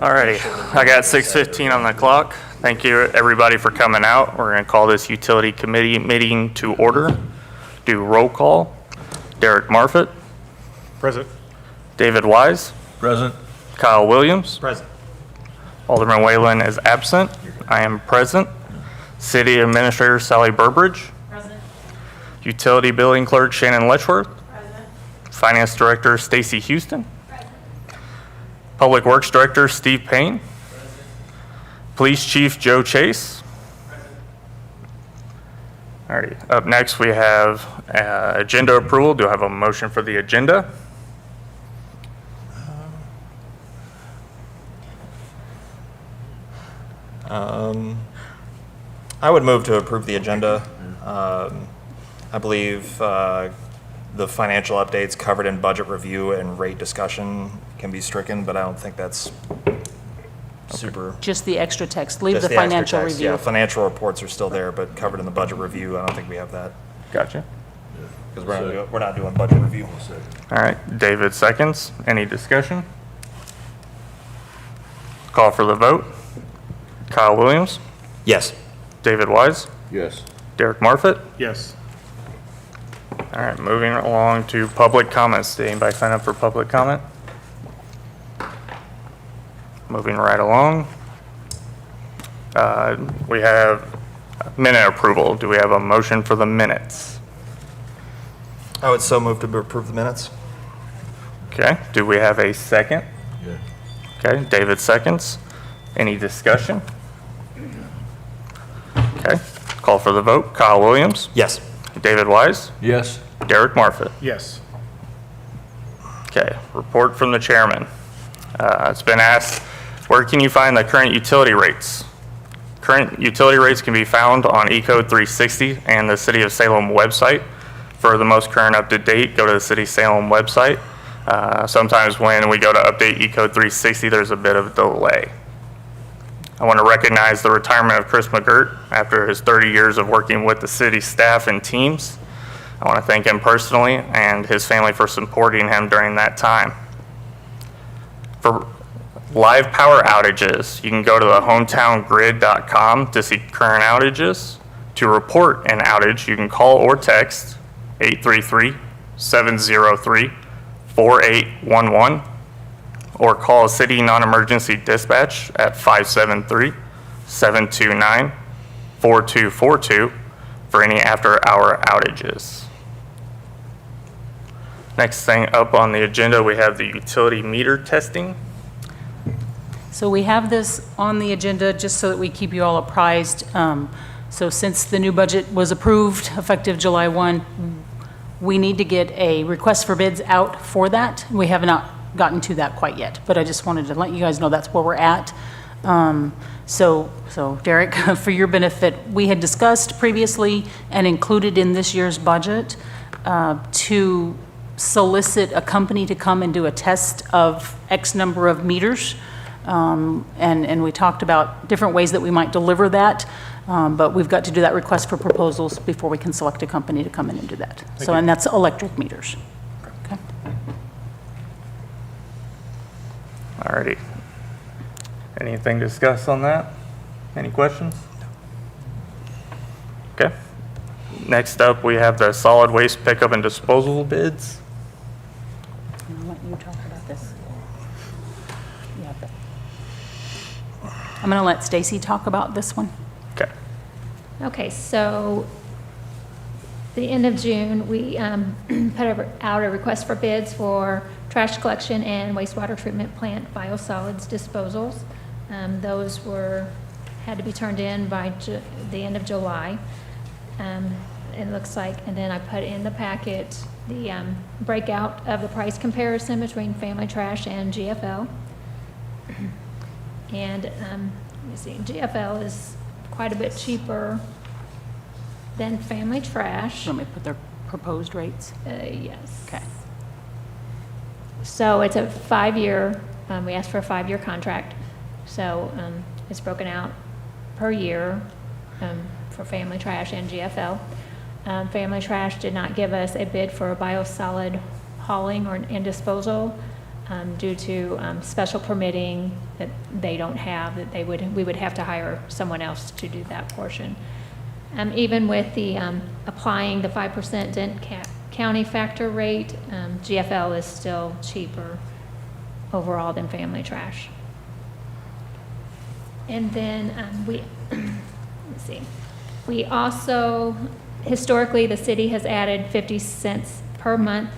Alrighty, I got 6:15 on the clock. Thank you, everybody, for coming out. We're going to call this utility committee meeting to order. Do roll call. Derek Marfitt. Present. David Wise. Present. Kyle Williams. Present. Alderman Whalen is absent. I am present. City Administrator Sally Burbridge. Present. Utility Billing Clerk Shannon Letchworth. Present. Finance Director Stacy Houston. Public Works Director Steve Payne. Police Chief Joe Chase. Alrighty, up next we have agenda approval. Do I have a motion for the agenda? I would move to approve the agenda. I believe the financial updates covered in budget review and rate discussion can be stricken, but I don't think that's super. Just the extra text, leave Just the extra financial text. review. Yeah, financial reports are still there, but covered in the budget review, I don't think we have that. Gotcha. Because we're not doing budget review. All right, David seconds. Any discussion? Call for the vote. Kyle Williams, Yes. David Wise, Yes. Derek Marfitt. Yes. All right, moving along to public comments. Did anybody sign up for public comment? Moving right along. We have minute approval. Do we have a motion for the minutes? I would so move to approve the minutes. Okay, do we have a second? Yeah. Okay, David seconds. Any discussion? Okay, call for the vote. Kyle Williams, Yes. David Wise, Yes. Derek Marfitt. Yes. Okay, report from the chairman. It's been asked, where can you find the current utility rates? Current utility rates can be found on eCode 360 and the City of Salem website. For the most current up-to-date, go to the City of Salem website. Sometimes when we go to update eCode 360, there's a bit of a delay. I want to recognize the retirement of Chris McGirt after his 30 years of working with the city staff and teams. I want to thank him personally and his family for supporting him during that time. For live power outages, you can go to the hometowngrid.com to see current outages. To report an outage, you can call or text 833-703-4811 or call City Non-Emergency Dispatch at 573-729-4242 for any after-hour outages. Next thing up on the agenda, we have the utility meter testing. So we have this on the agenda just so that we keep you all apprised. So since the new budget was approved effective July 1, we need to get a request for bids out for that. We have not gotten to that quite yet, but I just wanted to let you guys know that's where we're at. So Derek, for your benefit, we had discussed previously and included in this year's budget to solicit a company to come and do a test of X number of meters. And we talked about different ways that we might deliver that, but we've got to do that request for proposals before we can select a company to come in and do that. So, and that's electric meters. Okay. Alrighty. Anything to discuss on that? Any questions? Okay. Next up, we have the solid waste pickup and disposal bids. I'll let you talk about this. You have that. I'm going to let Stacy talk about this one. Okay. Okay, so the end of June, we put out a request for bids for trash collection and wastewater treatment plant biosolids disposals. Those had to be turned in by the end of July. It looks like, and then I put in the packet the breakout of the price comparison between Family Trash and GFL. And let me see, GFL is quite a bit cheaper than Family Trash. Let me put their proposed rates. Yes. Okay. So it's a 5-year, we asked for a 5-year contract. So it's broken out per year for Family Trash and GFL. Family Trash did not give us a bid for a biosolid hauling and disposal. due to special permitting that they don't have, that we would have to hire someone else to do that portion. Even with the applying the 5% Dent County factor rate, GFL is still cheaper overall than Family Trash. And then let's see, we also, historically, the city has added 50 cents per month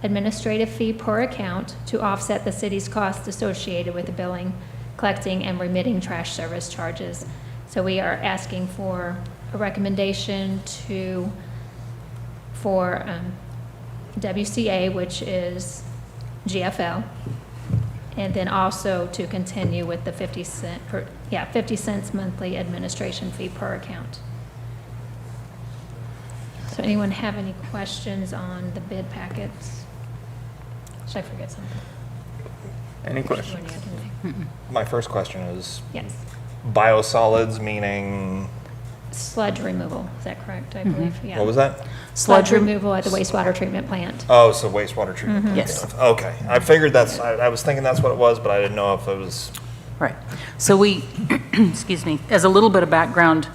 administrative fee per account to offset the city's costs associated with the billing, collecting, and remitting trash service charges. So we are asking for a recommendation for WCA, which is GFL, and then also to continue with the 50 cents monthly administration fee per account. So anyone have any questions on the bid packets? Should I forget something? Any questions? My first question is Yes. biosolids, meaning, Sludge removal, is that correct, I believe? Yeah. what was that? Sludge removal at the wastewater treatment plant. Oh, so wastewater treatment. plant Yes. stuff. Okay, I figured I was thinking that's what it was, but I didn't know if it was, Right. So we, excuse me, as a little bit of background,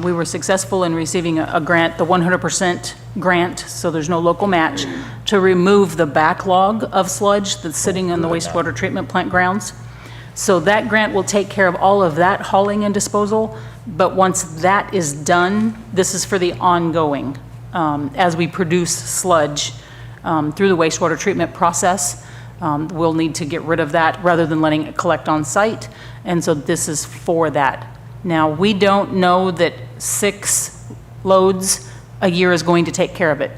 we were successful in receiving a grant, the 100% grant, so there's no local match, to remove the backlog of sludge that's sitting on the wastewater treatment plant grounds. So that grant will take care of all of that hauling and disposal, but once that is done, this is for the ongoing. As we produce sludge through the wastewater treatment process, we'll need to get rid of that rather than letting it collect on site, and so this is for that. Now, we don't know that 6 loads a year is going to take care of it.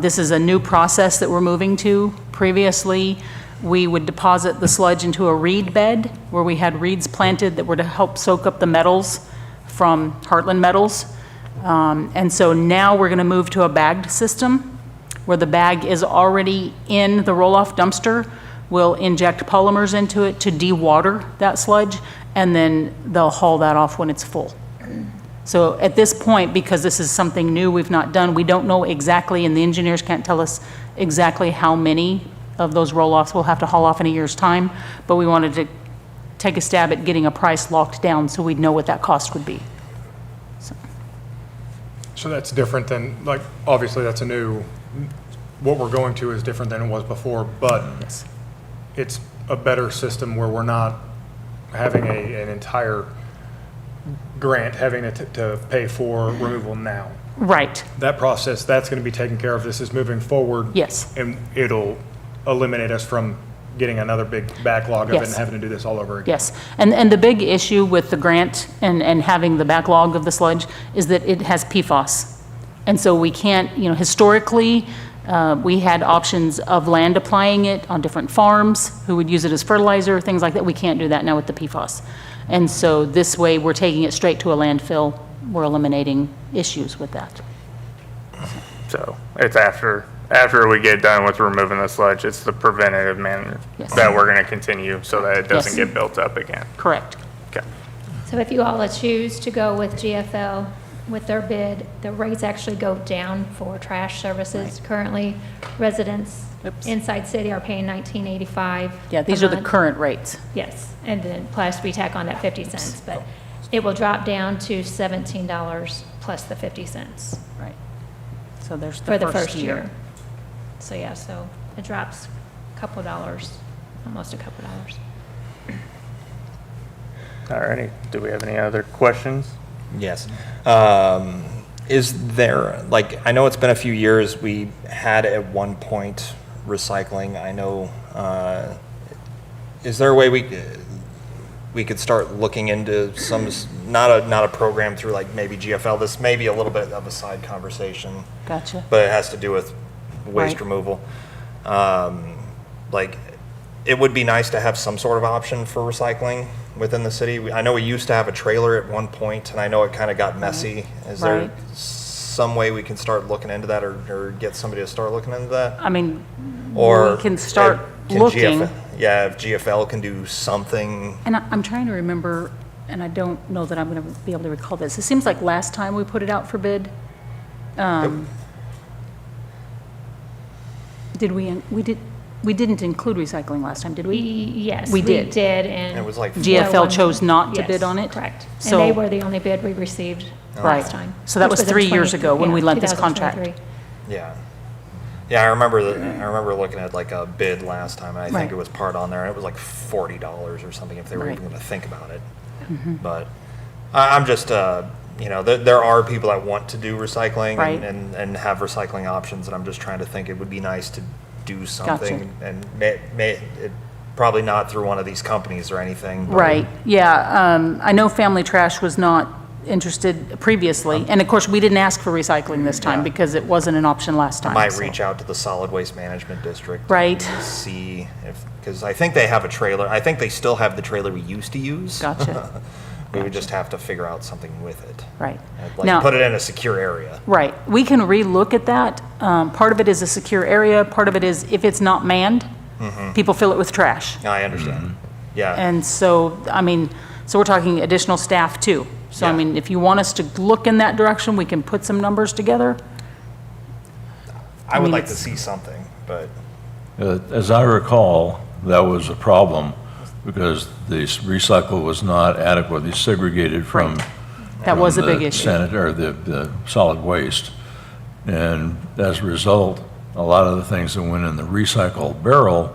This is a new process that we're moving to. Previously, we would deposit the sludge into a reed bed where we had reeds planted that were to help soak up the metals from Heartland Metals. And so now we're going to move to a bagged system where the bag is already in the roll-off dumpster. We'll inject polymers into it to dewater that sludge, and then they'll haul that off when it's full. So at this point, because this is something new we've not done, we don't know exactly, and the engineers can't tell us exactly how many of those roll-offs we'll have to haul off in a year's time, but we wanted to take a stab at getting a price locked down so we'd know what that cost would be. So that's different than, like, obviously that's what we're going to is different than it was before, but Yes. it's a better system where we're not having an entire grant, having to pay for removal now. Right, That process, that's going to be taken care of. This is moving forward. yes. And it'll eliminate us from getting another big backlog of it and Yes. having to do this all over again. Yes, and the big issue with the grant and having the backlog of the sludge is that it has PFAS. And so we can't, historically, we had options of land applying it on different farms who would use it as fertilizer, things like that. We can't do that now with the PFAS. And so this way, we're taking it straight to a landfill. We're eliminating issues with that. So it's after we get done with removing the sludge, it's the preventative manner Yes. that we're going to continue so that it doesn't Yes. get built up again. Correct. Okay. So if you all choose to go with GFL with their bid, the rates actually go down for trash services. Currently, residents Oops. inside city are paying $19.85. Yeah, these a are the month. current rates. Yes, and then plus we tack on that 50 cents, but it will drop down to $17 plus the 50 cents Right. So there's for the the first year. So yeah, so it drops a couple dollars, almost a couple dollars. All righty. Do we have any other questions? yes. Is there, like, I know it's been a few years, we had at one point recycling, I know, is there a way we could start looking into some, not a program through like maybe GFL, this may be a little bit of a side conversation, Gotcha. but it has to do with waste Right. removal. Like, it would be nice to have some sort of option for recycling within the city. I know we used to have a trailer at one point, and I know it kind of got messy. Is there Right. some way we can start looking into that, or get somebody to start looking into that? I mean, Or we can start can looking. Yeah, if GFL can do something. And I'm trying to remember, and I don't know that I'm going to be able to recall this. It seems like last time we put it out for bid, did we did, we didn't include recycling last time, did we? Yes, We we did. did, and. It was like GFL no one- chose not to Yes, bid on it? Correct. And So- they were the only bid we received Right. last time. So that which was in 3 years ago when we let this 2023. Yeah. Yeah, I remember I remember looking at like a bid last time, and I Right. think it was part on there, and it was like $40 or something if they were Right. even gonna think about it. But I'm just, you know, there are people that want to do recycling Right. and have recycling options, and I'm just trying to think it would be nice to do something. And probably not through one of these companies or anything. but- Right, yeah. I know Family Trash was not interested previously, and of course, we didn't ask for recycling this time Yeah. because it wasn't an option last time. Might so- reach out to the Solid Waste Management District. Right. And see if, because I think they have a trailer, I think they still have the trailer we used to use. Gotcha. We would just have to figure out something with it. Right. Like Now- put it in a secure area. Right. We can relook at that. Part of it is a secure area, part of it is if it's not manned, people fill it with trash. I understand. Yeah. And so, I mean, so we're talking additional staff too. So, I Yeah. mean, if you want us to look in that direction, we can put some numbers together. I would mean, like to it's- see something, but As I recall, that was a problem because the recycle was not adequately segregated from. That was a from big the issue. Or the solid waste. And as a result, a lot of the things that went in the recycle barrel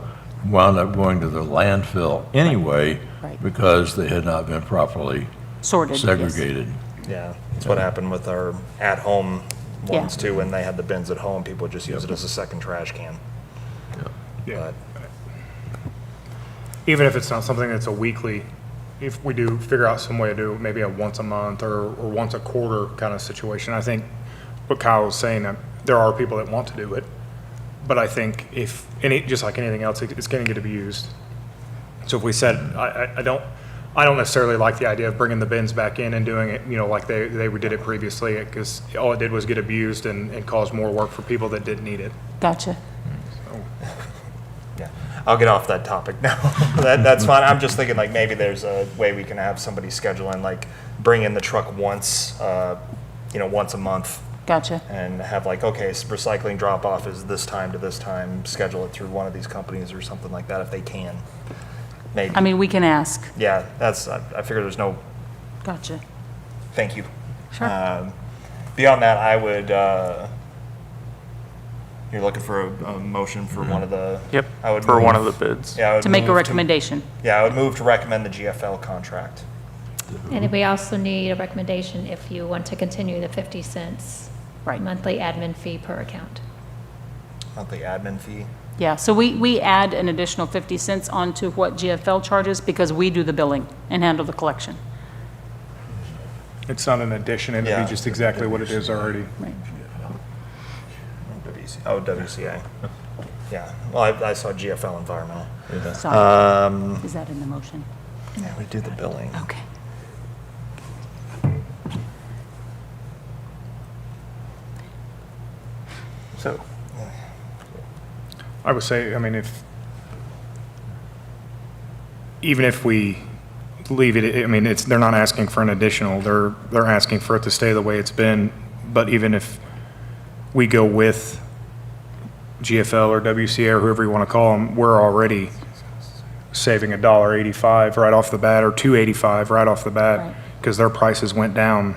wound up going to the landfill anyway Right. because they had not been properly Sorted. yes. segregated. yeah, that's what happened with our at-home Yeah. ones too. When they had the bins at home, people would just use it as a second trash can. Yeah. But Even if it's not something that's a weekly, if we do figure out some way to do maybe a once a month or once a quarter kind of situation, I think what Kyle was saying, there are people that want to do it. But I think if just like anything else, it's going to get abused. So if we said, I don't necessarily like the idea of bringing the bins back in and doing it, you know, like they did it previously, because all it did was get abused and cause more work for people that didn't need it. Gotcha. yeah, I'll get off that topic now. That's fine. I'm just thinking like maybe there's a way we can have somebody schedule in, like bring in the truck once, you know, once a month. Gotcha. And have like, okay, recycling drop off is this time to this time, schedule it through one of these companies or something like that if they can. Maybe. I mean, we can ask. Yeah, I figure there's no, Gotcha. thank you. Sure. Beyond that, I would, you're looking for a motion for one of the. Yep, I would for one of move- the bids. Yeah, I would To make a move recommendation. Yeah, I would move to recommend the GFL contract. And we also need a recommendation if you want to continue the 50 cents Right. monthly admin fee per account. Monthly admin fee. Yeah, so we add an additional 50 cents onto what GFL charges because we do the billing and handle the collection. It's not an addition, it'd Yeah. be just exactly what it is already. Right. WCA. Yeah, well, I saw GFL environmental. Sorry. Is that in the motion? Yeah, we do the billing. Okay. So, I would say, I mean, even if we leave it, I mean, they're not asking for an additional, they're asking for it to stay the way it's been. But even if we go with GFL or WCA or whoever you want to call them, we're already saving $1.85 right off the bat, or $2.85 right off the Right. bat, because their prices went down,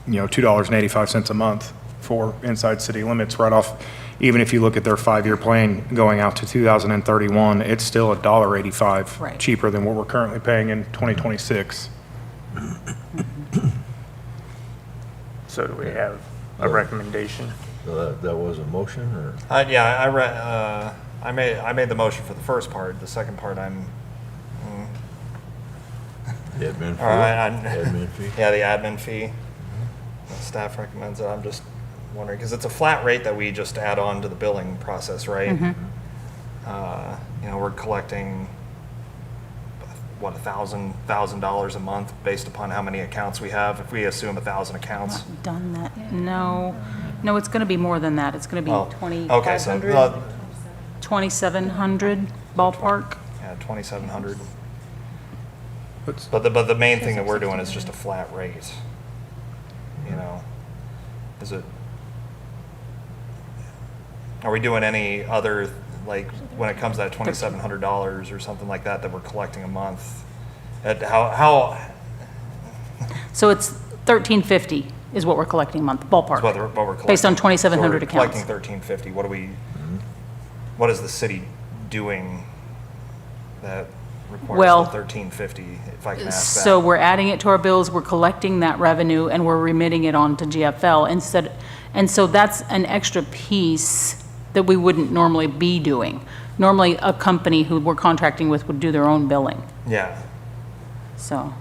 you know, $2.85 a month for inside city limits right off. Even if you look at their 5-year plan going out to 2031, it's still $1.85 Right. cheaper than what we're currently paying in 2026. so do we have a recommendation? So that was a motion, or? Yeah, I made the motion for the first part. The second part, I'm, Admin fee? all right, Admin fee? yeah, the admin fee. The staff recommends it. I'm just wondering, because it's a flat rate that we just add on to the billing process, right? You know, we're collecting, what, $1,000 a month based upon how many accounts we have. If we assume 1,000 accounts. Not done that. No, it's going to be more than that. It's going to be Oh, okay, so, 2,500, 2,700 ballpark. yeah, 2,700. Let's- But the main thing that we're doing is just a flat rate. You know, is it? Are we doing any other like, when it comes to that $2,700 or something like that we're collecting a month, how, So it's $1,350 is what we're collecting a month, what ballpark. we're collecting? Based on 2,700 So we're accounts. collecting $1,350, what is the city doing that requires Well, the $1,350, if I can ask that? So we're adding it to our bills, we're collecting that revenue, and we're remitting it on to GFL instead. And so that's an extra piece that we wouldn't normally be doing. Normally, a company who we're contracting with would do their own billing, Yeah, so.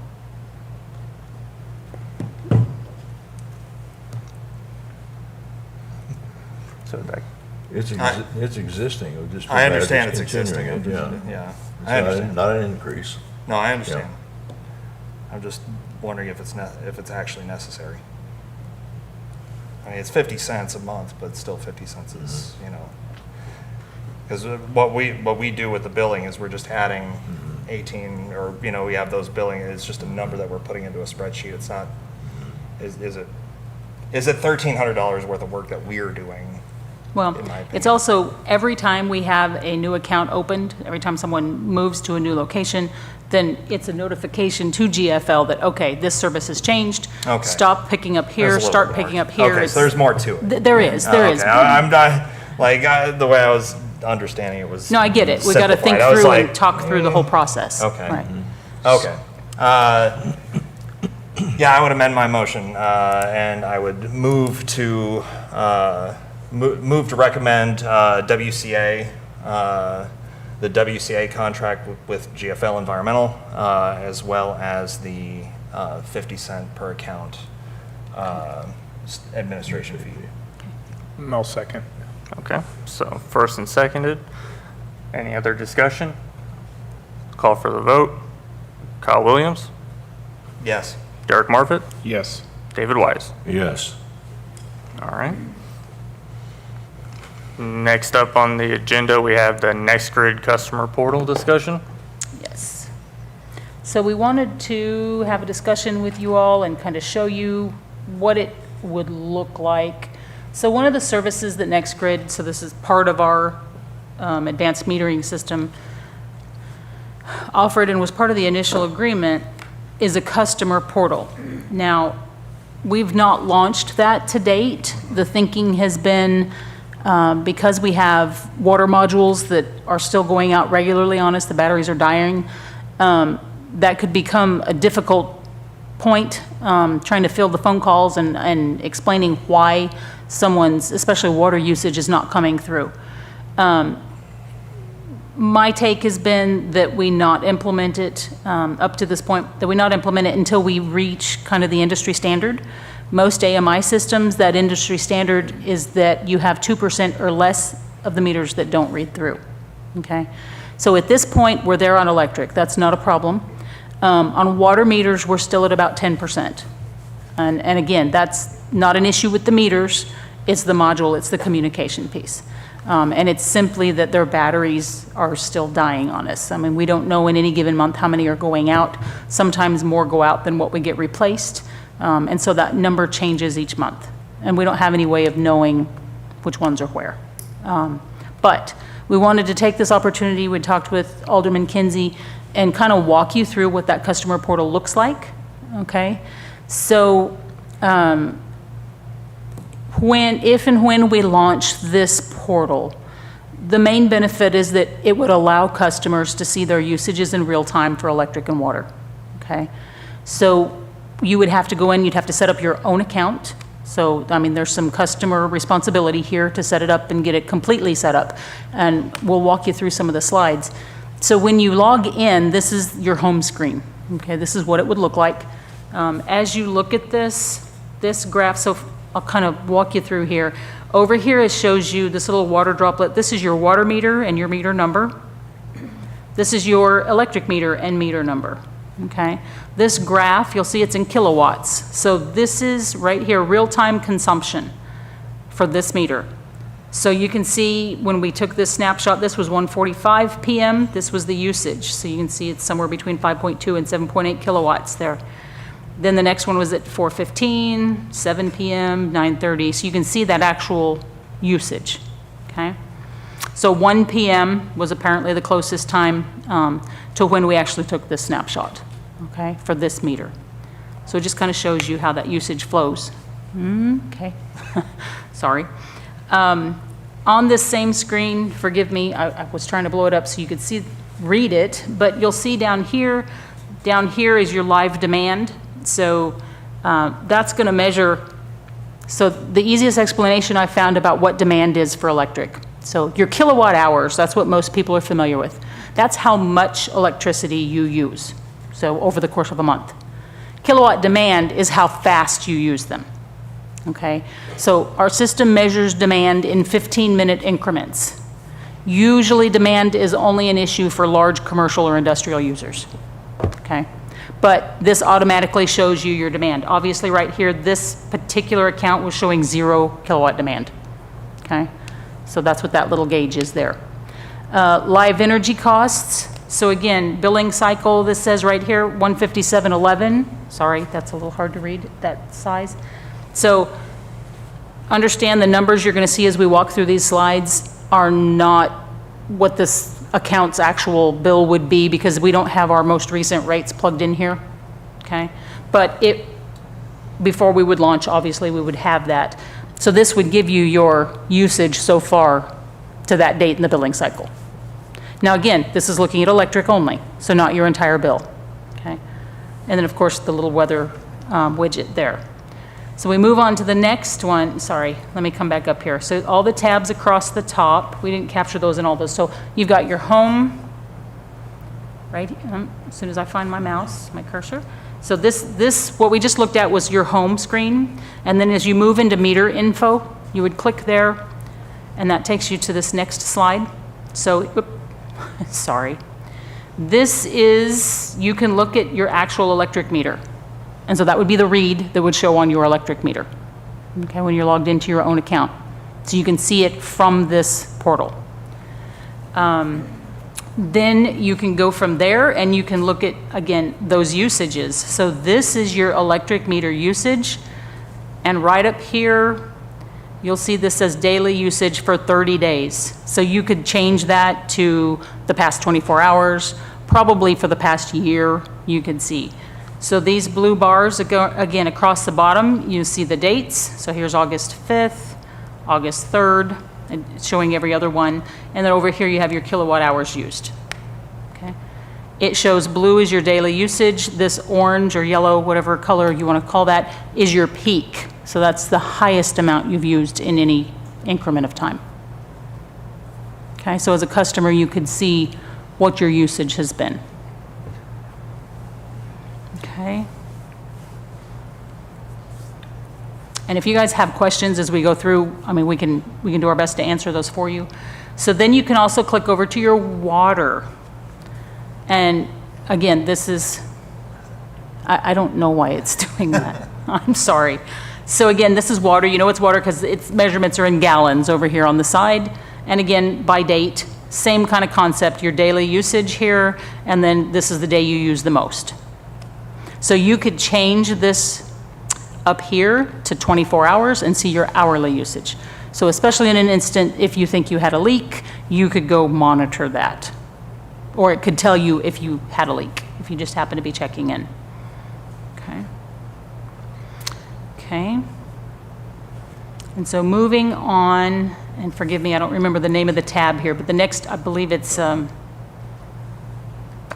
So that, It's existing, it would just be a I matter of understand it's just existing, continuing it, yeah. yeah, It's I understand. Not an increase. No, I understand. I'm just wondering if if it's actually necessary. I mean, it's 50 cents a month, but still 50 cents is, you know. Because what we do with the billing is we're just adding 18, or, you know, we have those billing, it's just a number that we're putting into a spreadsheet. It's not, is it $1,300 worth of work that we're doing? Well, in my it's opinion. also, every time we have a new account opened, every time someone moves to a new location, then it's a notification to GFL that, okay, this service has changed. Okay. Stop picking up There's a here, little start more. picking up here. Okay, It's- so there's more to it. There is, there is. Okay, I'm not, like, the way I was understanding it was No, I get it. We got to think simplified. I was through like, and talk through the whole process. Okay. Right. Okay. Yeah, I would amend my motion, and I would move to recommend WCA, the WCA contract with GFL Environmental, as well as the 50 cent per account administration fee. I'll second. okay, so first and seconded. Any other discussion? Call for the vote. Kyle Williams, Yes. Derek Marfit, Yes. David Wise. Yes. All right. Next up on the agenda, we have the NextGrid customer portal discussion. Yes. So we wanted to have a discussion with you all and kind of show you what it would look like. So one of the services that NextGrid, so this is part of our advanced metering system, offered and was part of the initial agreement, is a customer portal. Now, we've not launched that to date. The thinking has been, because we have water modules that are still going out regularly on us, the batteries are dying, that could become a difficult point, trying to field the phone calls and explaining why someone's, especially water usage, is not coming through. My take has been that we not implement it up to this point, that we not implement it until we reach kind of the industry standard. Most AMI systems, that industry standard is that you have 2% or less of the meters that don't read through, okay? So at this point, we're there on electric, that's not a problem. On water meters, we're still at about 10%. And again, that's not an issue with the meters, it's the module, it's the communication piece. And it's simply that their batteries are still dying on us. I mean, we don't know in any given month how many are going out. Sometimes more go out than what we get replaced. And so that number changes each month. And we don't have any way of knowing which ones are where. But we wanted to take this opportunity, we talked with Alderman Kinsey, and kind of walk you through what that customer portal looks like, okay? So if and when we launch this portal, the main benefit is that it would allow customers to see their usages in real time for electric and water, okay? So you would have to go in, you'd have to set up your own account. So, I mean, there's some customer responsibility here to set it up and get it completely set up. And we'll walk you through some of the slides. So when you log in, this is your home screen, okay? This is what it would look like. As you look at this graph, so I'll kind of walk you through here. Over here, it shows you this little water droplet. This is your water meter and your meter number. This is your electric meter and meter number, okay? This graph, you'll see it's in kilowatts. So this is right here, real-time consumption for this meter. So you can see when we took this snapshot, this was 1:45 p.m., this was the usage. So you can see it's somewhere between 5.2 and 7.8 kilowatts there. Then the next one was at 4:15, 7 p.m., 9:30. So you can see that actual usage, okay? So 1 PM was apparently the closest time to when we actually took this snapshot, okay, for this meter. So it just kind of shows you how that usage flows. Okay, sorry. On this same screen, forgive me, I was trying to blow it up so you could read it, but you'll see down here is your live demand. So that's going to measure, so the easiest explanation I found about what demand is for electric. So your kilowatt hours, that's what most people are familiar with. That's how much electricity you use, so over the course of a month. Kilowatt demand is how fast you use them, okay? So our system measures demand in 15-minute increments. Usually demand is only an issue for large commercial or industrial users, okay? But this automatically shows you your demand. Obviously right here, this particular account was showing 0 kilowatt demand, okay? So that's what that little gauge is there. Live energy costs. So again, billing cycle, this says right here, 157.11. Sorry, that's a little hard to read, that size. So understand the numbers you're going to see as we walk through these slides are not what this account's actual bill would be, because we don't have our most recent rates plugged in here, okay? But before we would launch, obviously, we would have that. So this would give you your usage so far to that date in the billing cycle. Now again, this is looking at electric only, so not your entire bill, okay? And then of course the little weather widget there. So we move on to the next one. Sorry, let me come back up here. So all the tabs across the top, we didn't capture those in all those. So you've got your home, right? As soon as I find my mouse, my cursor. So this, what we just looked at was your home screen. And then as you move into meter info, you would click there, and that takes you to this next slide. So, sorry. This is, you can look at your actual electric meter. And so that would be the read that would show on your electric meter, okay, when you're logged into your own account. So you can see it from this portal. Then you can go from there and you can look at, again, those usages. So this is your electric meter usage. And right up here, you'll see this says daily usage for 30 days. So you could change that to the past 24 hours, probably for the past year, you can see. So these blue bars, again, across the bottom, you see the dates. So here's August 5th, August 3rd, and it's showing every other one. And then over here you have your kilowatt hours used, okay? It shows blue is your daily usage. This orange or yellow, whatever color you want to call that, is your peak. So that's the highest amount you've used in any increment of time. Okay, so as a customer, you could see what your usage has been. Okay. And if you guys have questions as we go through, I mean, we can do our best to answer those for you. So then you can also click over to your water. And again, this is, I don't know why it's doing that. I'm sorry. So again, this is water. You know it's water because its measurements are in gallons over here on the side. And again, by date, same kind of concept, your daily usage here, and then this is the day you use the most. So you could change this up here to 24 hours and see your hourly usage. So especially in an instant, if you think you had a leak, you could go monitor that. Or it could tell you if you had a leak, if you just happen to be checking in. Okay. Okay. And so moving on, and forgive me, I don't remember the name of the tab here, but the next, I believe it's, I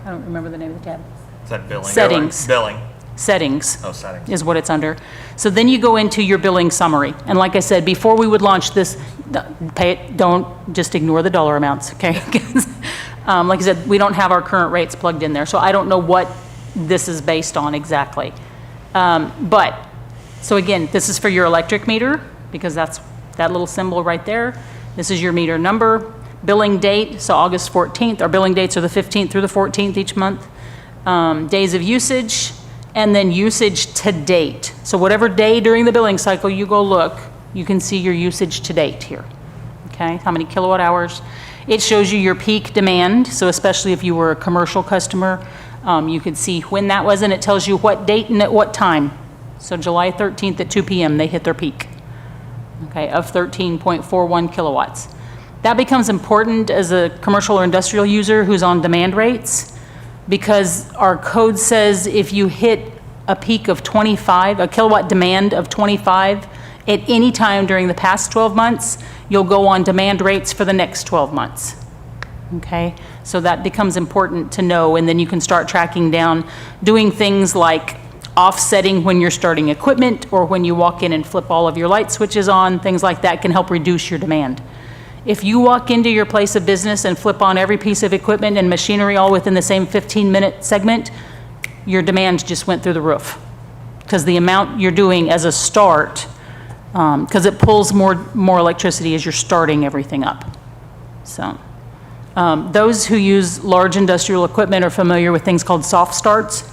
don't remember the name of the tab. Is that billing? Settings. Billing. Settings. Oh, settings. Is what it's under. So then you go into your billing summary. And like I said, before we would launch this, don't just ignore the dollar amounts, okay? Like I said, we don't have our current rates plugged in there, so I don't know what this is based on exactly. So again, this is for your electric meter, because that's that little symbol right there. This is your meter number. Billing date, so August 14th. Our billing dates are the 15th through the 14th each month. Days of usage, and then usage to date. So whatever day during the billing cycle you go look, you can see your usage to date here. Okay, how many kilowatt hours. It shows you your peak demand, so especially if you were a commercial customer, you could see when that was, and it tells you what date and at what time. So July 13th at 2 p.m. they hit their peak, okay, of 13.41 kilowatts. That becomes important as a commercial or industrial user who's on demand rates, because our code says if you hit a peak of 25, a kilowatt demand of 25, at any time during the past 12 months, you'll go on demand rates for the next 12 months. Okay? So that becomes important to know, and then you can start tracking down, doing things like offsetting when you're starting equipment, or when you walk in and flip all of your light switches on, things like that can help reduce your demand. If you walk into your place of business and flip on every piece of equipment and machinery all within the same 15-minute segment, your demand just went through the roof. Because the amount you're doing as a start, because it pulls more electricity as you're starting everything up. So, those who use large industrial equipment are familiar with things called soft starts.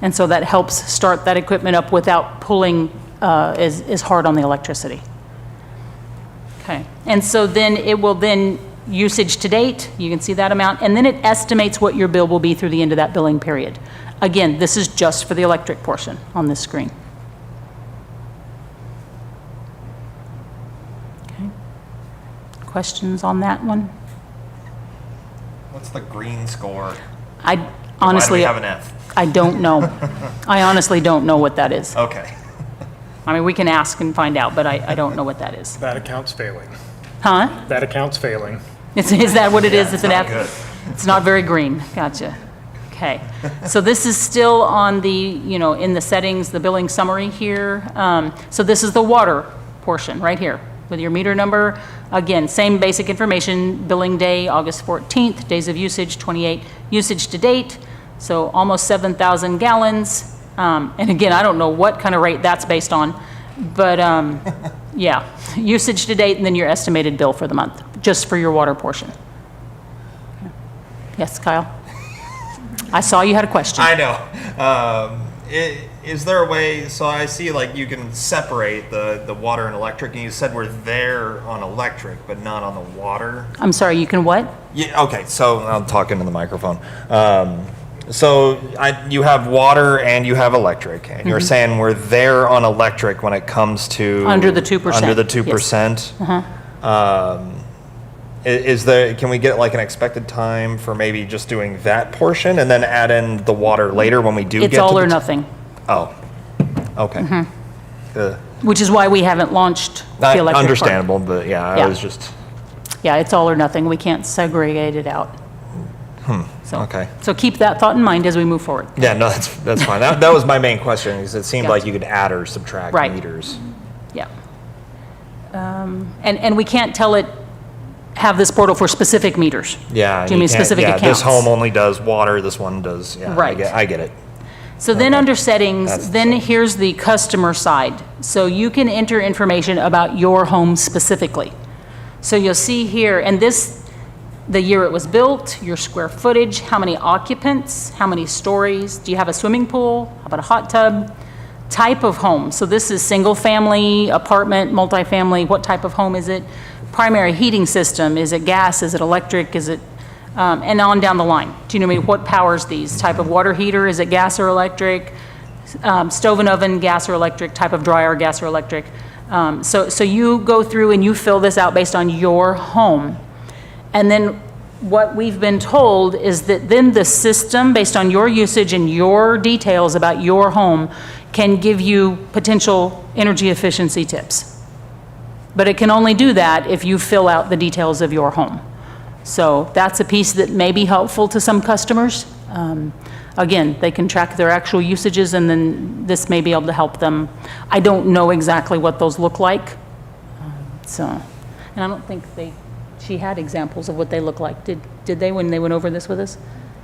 And so that helps start that equipment up without pulling as hard on the electricity. Okay, and so then it will then usage to date, you can see that amount, and then it estimates what your bill will be through the end of that billing period. Again, this is just for the electric portion on this screen. Okay. Questions on that one? What's the green score? I Why do honestly, we have an F? I don't know. I honestly don't know what that is. Okay. I mean, we can ask and find out, but I don't know what that is. That account's failing. Huh? That account's failing. Is that what it is? It's an not F? It's not very green. Gotcha. Okay. So this is still on the, in the settings, the billing summary here. So this is the water portion right here with your meter number. Again, same basic information, billing day, August 14th, days of usage, 28, usage to date. So almost 7,000 gallons. And again, I don't know what kind of rate that's based on, but yeah, usage to date and then your estimated bill for the month, just for your water portion. Okay. Yes, Kyle? I saw you had a question. I know. Is there a way, so I see like you can separate the water and electric, and you said we're there on electric, but not on the water? I'm sorry, you can what? Yeah, okay, so I'll talk into the microphone. So you have water and you have electric, and you're saying we're there on electric when it comes to... Under the 2%. Under the 2%? Is there, can we get like an expected time for maybe just doing that portion and then add in the water later when we do get to It's all the or nothing, Oh, okay. which is why we haven't launched the electric part. Understandable, but yeah, I Yeah. was just, Yeah, it's all or nothing. We can't segregate it out. So, okay. So keep that thought in mind as we move forward. Yeah, no, that's fine. That was my main question, because it seemed like Gotcha. you could add or subtract Right. meters. Yeah. And we can't tell it, have this portal for specific meters. Yeah. Do you mean can't- specific yeah, accounts? This home only does water, this one does, yeah, Right. I get it. So then Okay. under settings, That's- then here's the customer side. So you can enter information about your home specifically. So you'll see here, and this, the year it was built, your square footage, how many occupants, how many stories, do you have a swimming pool, how about a hot tub, type of home. So this is single family, apartment, multifamily, what type of home is it? Primary heating system, is it gas, is it electric, is it, and on down the line. Do you know what powers these? Type of water heater, is it gas or electric? Stove and oven, gas or electric, type of dryer, gas or electric. So you go through and you fill this out based on your home. And then what we've been told is that then the system, based on your usage and your details about your home, can give you potential energy efficiency tips. But it can only do that if you fill out the details of your home. So that's a piece that may be helpful to some customers. Again, they can track their actual usages, and then this may be able to help them. I don't know exactly what those look like. And I don't think she had examples of what they look like. Did they when they went over this with us?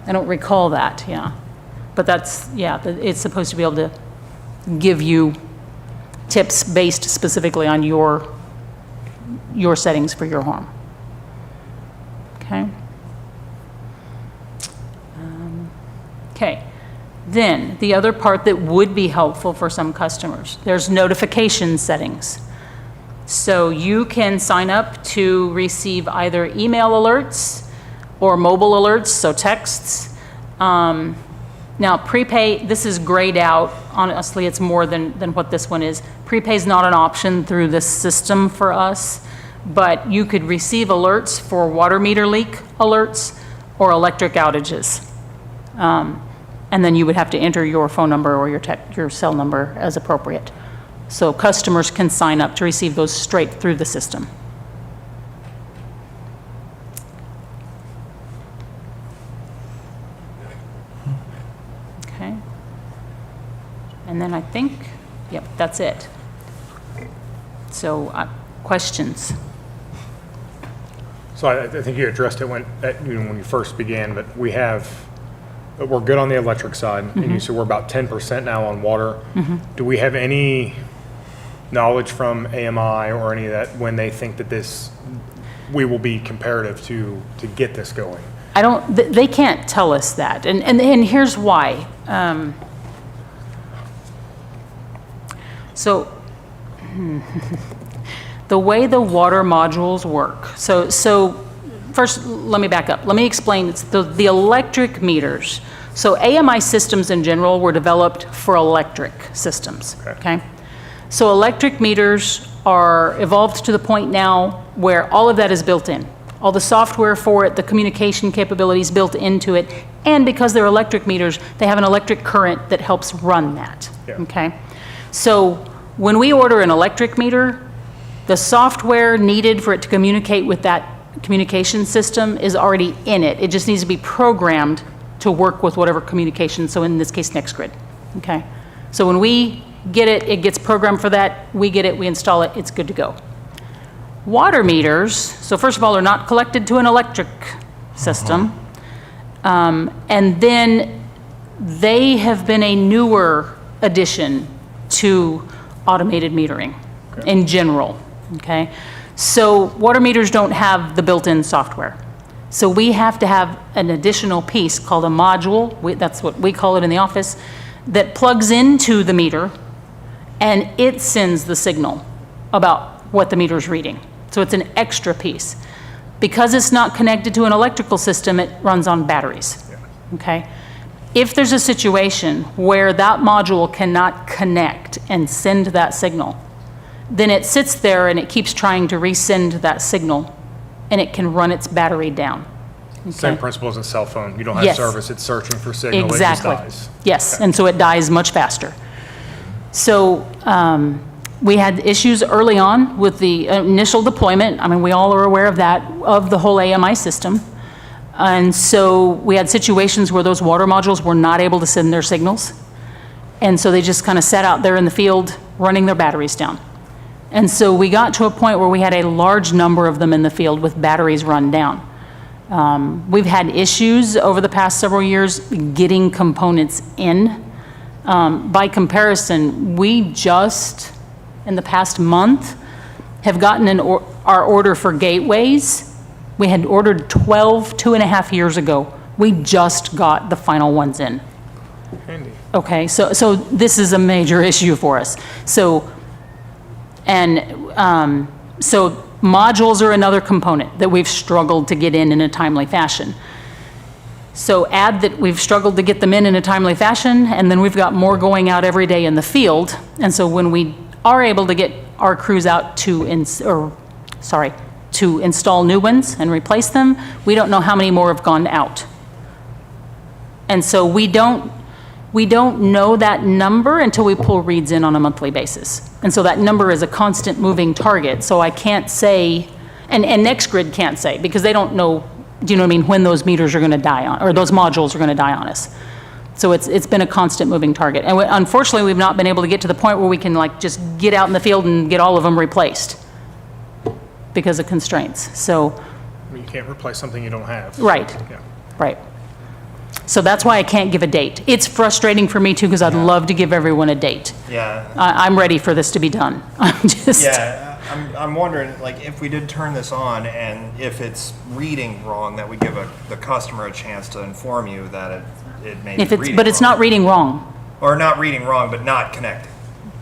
I don't recall that, yeah. But that's, yeah, it's supposed to be able to give you tips based specifically on your settings for your home. Okay? Okay. Then, the other part that would be helpful for some customers, there's notification settings. So you can sign up to receive either email alerts or mobile alerts, so texts. Now, prepay, this is grayed out. Honestly, it's more than what this one is. Prepay is not an option through this system for us, but you could receive alerts for water meter leak alerts or electric outages. And then you would have to enter your phone number or your cell number as appropriate. So customers can sign up to receive those straight through the system. Okay. And then I think, yep, that's it. So, questions? So I think you addressed it when you first began, but we're good on the electric side, and you said we're about 10% now on water. Do we have any knowledge from AMI or any of that when they think that we will be comparative to get this going? They can't tell us that, and here's why. So, the way the water modules work, so first, let me back up. Let me explain. It's the electric meters. So AMI systems in general were developed for electric systems, okay? So electric meters are evolved to the point now where all of that is built in. All the software for it, the communication capabilities built into it, and because they're electric meters, they have an electric current that helps run that, okay? So when we order an electric meter, the software needed for it to communicate with that communication system is already in it. It just needs to be programmed to work with whatever communication, so in this case, NextGrid, okay? So when we get it, it gets programmed for that, we get it, we install it, it's good to go. Water meters, so first of all, are not collected to an electric system, and then they have been a newer addition to automated metering in general, okay? So water meters don't have the built-in software. So we have to have an additional piece called a module, that's what we call it in the office, that plugs into the meter, and it sends the signal about what the meter's reading. So it's an extra piece. Because it's not connected to an electrical system, it runs on batteries, okay? If there's a situation where that module cannot connect and send that signal, then it sits there and it keeps trying to resend that signal, and it can run its battery down. Same Okay? principle as a cell phone. You don't have Yes. service, it's searching for signal, it just Exactly. dies. Yes, Okay. and so it dies much faster. So we had issues early on with the initial deployment. I mean, we all are aware of that, of the whole AMI system. And so we had situations where those water modules were not able to send their signals. And so they just kind of sat out there in the field running their batteries down. And so we got to a point where we had a large number of them in the field with batteries run down. We've had issues over the past several years getting components in. By comparison, we just, in the past month, have gotten our order for gateways. We had ordered 12, 2.5 years ago. We just got the final ones in. Handy. Okay, so this is a major issue for us. So modules are another component that we've struggled to get in a timely fashion. So add that we've struggled to get them in a timely fashion, and then we've got more going out every day in the field. And so when we are able to get our crews out to install new ones and replace them, we don't know how many more have gone out. And so we don't know that number until we pull reads in on a monthly basis. And so that number is a constant moving target. So I can't say, and NextGrid can't say, because they don't know, do you know what I mean, when those meters are going to die on, or those modules are going to die on us. So it's been a constant moving target. And unfortunately, we've not been able to get to the point where we can like just get out in the field and get all of them replaced because of constraints. So, I mean, you can't replace something you don't have. right, Yeah. right. So that's why I can't give a date. It's frustrating for me too, because I'd love to give everyone a date. Yeah. I'm ready for this to be done. I'm just. Yeah, I'm wondering, like, if we did turn this on and if it's reading wrong, that we give the customer a chance to inform you that it may be reading But it's wrong. not reading wrong. Or not reading wrong, but not connecting.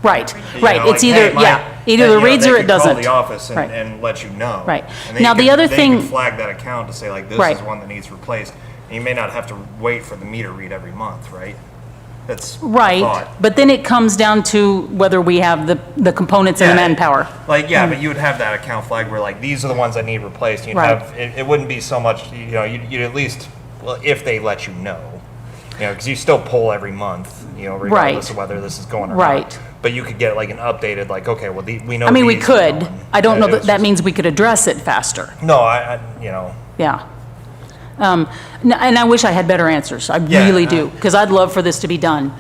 Right, You right. know, It's like, either, hey, either then, it reads they or could it doesn't. call the office Right. and let you know. Right. And then Now, the other they thing- can flag that account to say, like, this Right. is one that needs replaced. And you may not have to wait for the meter read every month, right? That's a Right, thought. but then it comes down to whether we have the components and the Yeah, manpower. Like, yeah, but you would have that account flag where like, these are the ones that need replaced. You'd Right. have, it wouldn't be so much, you know, you'd at least, well, if they let you know. You know, because you still pull every month, you know, regardless Right. of whether this is going or Right. not. But you could get like an updated, like, okay, well, we know I mean, we these are could. going. I don't know It that was that just- means we could address it faster. No, you know, Yeah. And I wish I had better answers. I Yeah, really do, because I'd love for this to be done.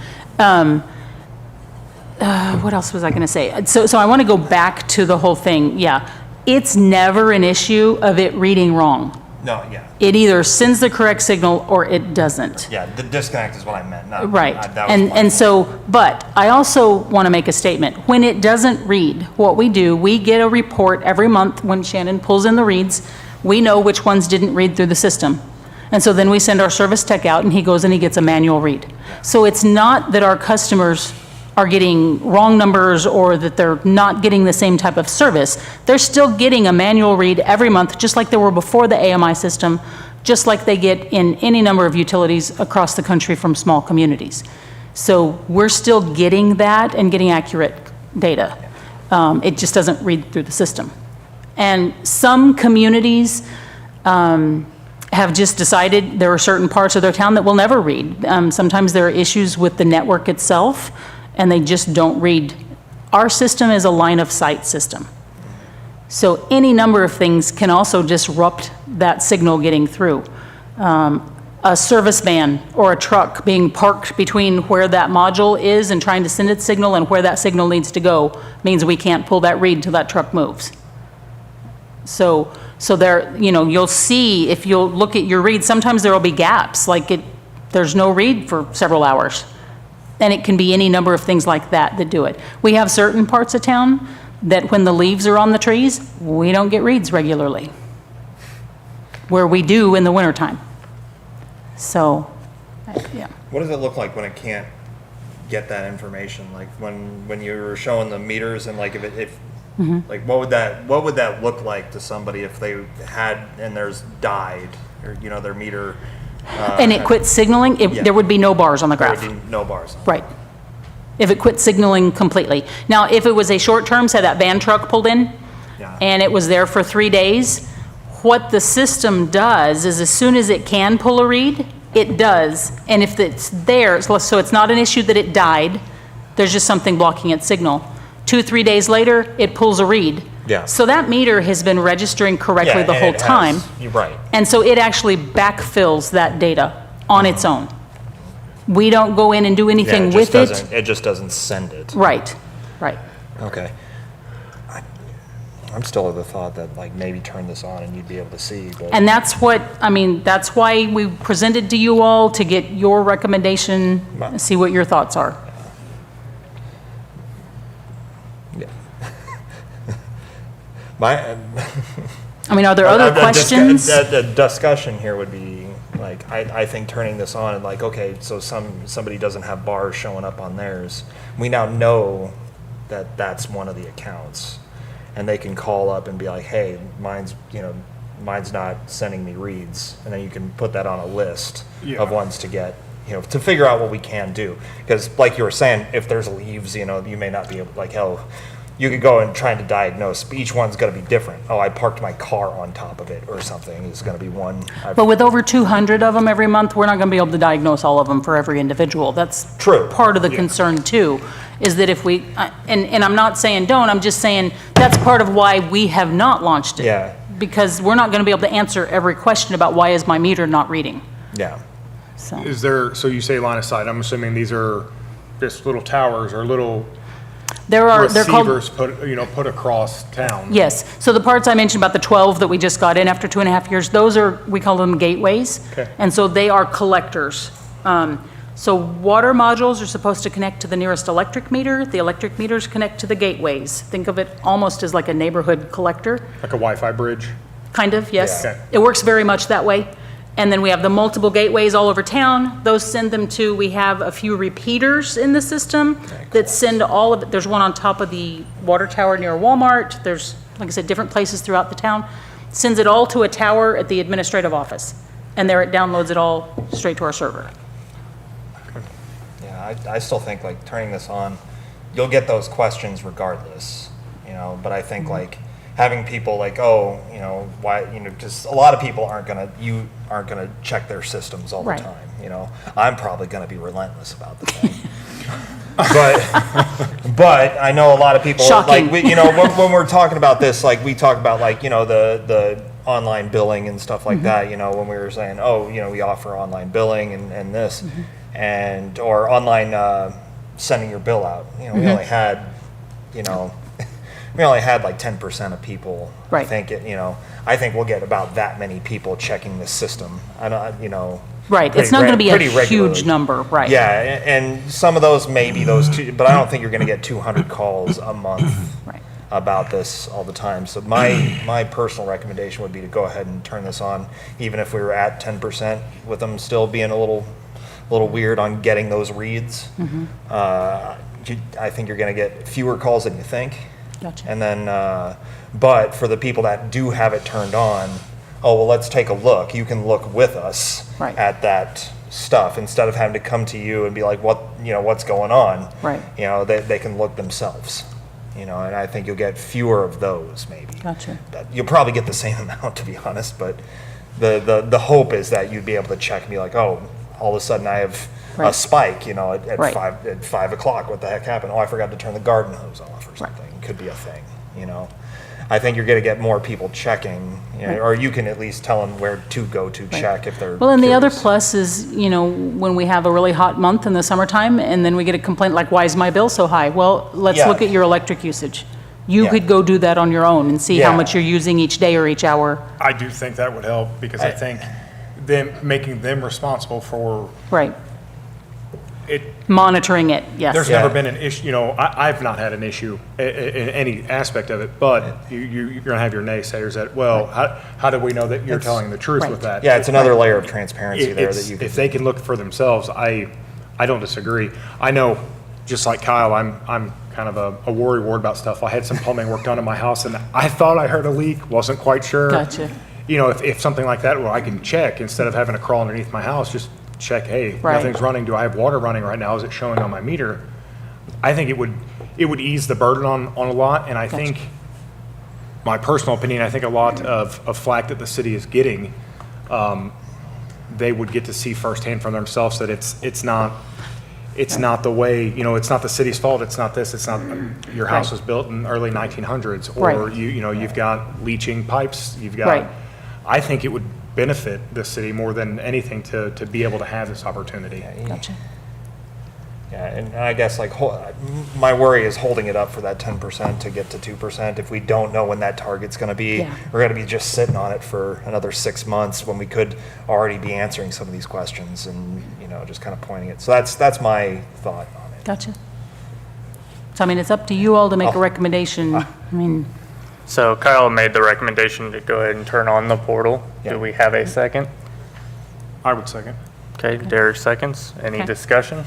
What else was I going to say? So I want to go back to the whole thing. Yeah. It's never an issue of it reading wrong. no, yeah. It either sends the correct signal or it doesn't. Yeah, the disconnect is what I meant. Not, Right. that was my- And so, but I also want to make a statement. When it doesn't read, what we do, we get a report every month when Shannon pulls in the reads. We know which ones didn't read through the system. And so then we send our service tech out and he goes and he gets a manual read. So it's not that our customers are getting wrong numbers or that they're not getting the same type of service. They're still getting a manual read every month, just like they were before the AMI system, just like they get in any number of utilities across the country from small communities. So we're still getting that and getting accurate data. It just doesn't read through the system. And some communities have just decided there are certain parts of their town that will never read. Sometimes there are issues with the network itself, and they just don't read. Our system is a line-of-sight system. So any number of things can also disrupt that signal getting through. A service van or a truck being parked between where that module is and trying to send its signal and where that signal needs to go means we can't pull that read until that truck moves. So there, you know, you'll see, if you'll look at your read, sometimes there will be gaps, like there's no read for several hours. And it can be any number of things like that that do it. We have certain parts of town that when the leaves are on the trees, we don't get reads regularly, where we do in the wintertime. So, yeah. What does it look like when it can't get that information? Like when you're showing the meters and like if Mm-hmm. like what would that look like to somebody if they had and theirs died or you know their meter And it quit signaling, Yeah. there would be no bars on the there graph. would be no bars. Right. If it quit signaling completely. Now, if it was a short term, say that van truck pulled in, Yeah. and it was there for 3 days, what the system does is as soon as it can pull a read, it does. And if it's there, so it's not an issue that it died, there's just something blocking its signal. 2-3 days later, it pulls a read. Yeah. So that meter has been registering correctly Yeah, the and whole it has- time. You're right. And so it actually backfills that data on its own. We don't go in and do anything with it. It just doesn't send it. Right, right. Okay. I'm still of the thought that like maybe turn this on and you'd be able to see. But And that's what, I mean, that's why we presented to you all, to get your recommendation, Right. see what your thoughts are. my I mean, are there other questions? The discussion here would be, like, I think turning this on and like, okay, so somebody doesn't have bars showing up on theirs. We now know that that's one of the accounts. And they can call up and be like, hey, mine's not sending me reads. And then you can put that on a list Yeah. of ones to get, to figure out what we can do. Because like you were saying, if there's leaves, you may not be able, like, hell, you could go and try to diagnose, but each one's going to be different. Oh, I parked my car on top of it or something. It's going to be one. But with over 200 of them every month, we're not going to be able to diagnose all of them for every individual. That's True. part of the concern too, is that if we, and I'm not saying don't, I'm just saying that's part of why we have not launched it. Yeah. Because we're not going to be able to answer every question about why is my meter not reading, Yeah. so. Is there, so you say line of sight, I'm assuming these are just little towers or little They're called. receivers put across town? Yes, so the parts I mentioned about the 12 that we just got in after 2.5 years, those are, we call them gateways. Okay. And so they are collectors. So water modules are supposed to connect to the nearest electric meter. The electric meters connect to the gateways. Think of it almost as like a neighborhood collector, Like a Wi-Fi bridge? kind of, yes. Yeah. Okay. It works very much that way. And then we have the multiple gateways all over town. Those send them to, we have a few repeaters in the system that send all of it. There's one on top of the water tower near Walmart. There's, like I said, different places throughout the town. Sends it all to a tower at the administrative office. And there it downloads it all straight to our server. Yeah, I still think like turning this on, you'll get those questions regardless, you know, but I think like having people like, oh, you know, why, you know, just a lot of people aren't gonna check their systems all the Right. time, you know. I'm probably gonna be relentless about the thing. But I know a lot of people, Shocking. like, you know, when we're talking about this, like, we talk about, like, you know, the online billing and stuff like that, you know, when we were saying, oh, you know, we offer online billing and this, and, or online sending your bill out, you know, we only had, you know, we only had like 10% of people. I Right. think you know, I think we'll get about that many people checking the system. I don't, you know. Right, it's not going to be a pretty regularly. huge number, right? Yeah, and some of those may be those two, but I don't think you're going to get 200 calls a month Right. about this all the time. So my personal recommendation would be to go ahead and turn this on, even if we were at 10%, with them still being a little weird on getting those reads. I think you're going to get fewer calls than you think. Gotcha. And then, but for the people that do have it turned on, oh, well, let's take a look. You can look with us Right. at that stuff instead of having to come to you and be like, what, you know, what's going on? Right. You know, they can look themselves, you know, and I think you'll get fewer of those maybe. Gotcha. You'll probably get the same amount, to be honest, but the hope is that you'd be able to check and be like, oh, all of a sudden I have a Right. spike, you know, at Right. 5 o'clock. What the heck happened? Oh, I forgot to turn the garden hose off or something. Could be a thing, you know. I think you're going to get more people checking, you know, Right. or you can at least tell them where to go to check if they're Well, and the other curious. plus is, you know, when we have a really hot month in the summertime, and then we get a complaint like, why is my bill so high? Well, let's Yeah. look at your electric usage. You Yeah. could go do that on your own and see how Yeah. much you're using each day or each hour. I do think that would help, because I think making them responsible for Right. it. Monitoring it, yes. There's Yeah. never been an issue, you know, I've not had an issue in any aspect of it, but you're gonna have your naysayers that, well, how do we know that you're telling the truth with Right. that? Yeah, it's another layer of transparency there that It's, you if can. they can look for themselves, I don't disagree. I know, just like Kyle, I'm kind of a worrywart about stuff. I had some plumbing work done in my house, and I thought I heard a leak, wasn't quite sure. Gotcha. You know, if something like that, well, I can check, instead of having to crawl underneath my house, just check, hey, Right. nothing's running, do I have water running right now, is it showing on my meter? I think it would ease the burden on a lot, and I think, my personal opinion, I think a lot of flack that the city is getting, they would get to see firsthand from themselves that it's not the way, you know, it's not the city's fault, it's not this, it's not, your house Right. was built in early 1900s, or Right. you know, you've got leaching pipes, you've Right. got, I think it would benefit the city more than anything to be able to have this opportunity. Gotcha. Yeah, and I guess like my worry is holding it up for that 10% to get to 2%. If we don't know when that target's going to be, Yeah. we're going to be just sitting on it for another 6 months when we could already be answering some of these questions and, you know, just kind of pointing it. So that's my thought on it. Gotcha. So, I mean, it's up to you all to make a recommendation. I mean, So Kyle made the recommendation to go ahead and turn on the portal. Yeah. Do we have a second? I would second. Okay, Derek seconds. Any Okay. discussion?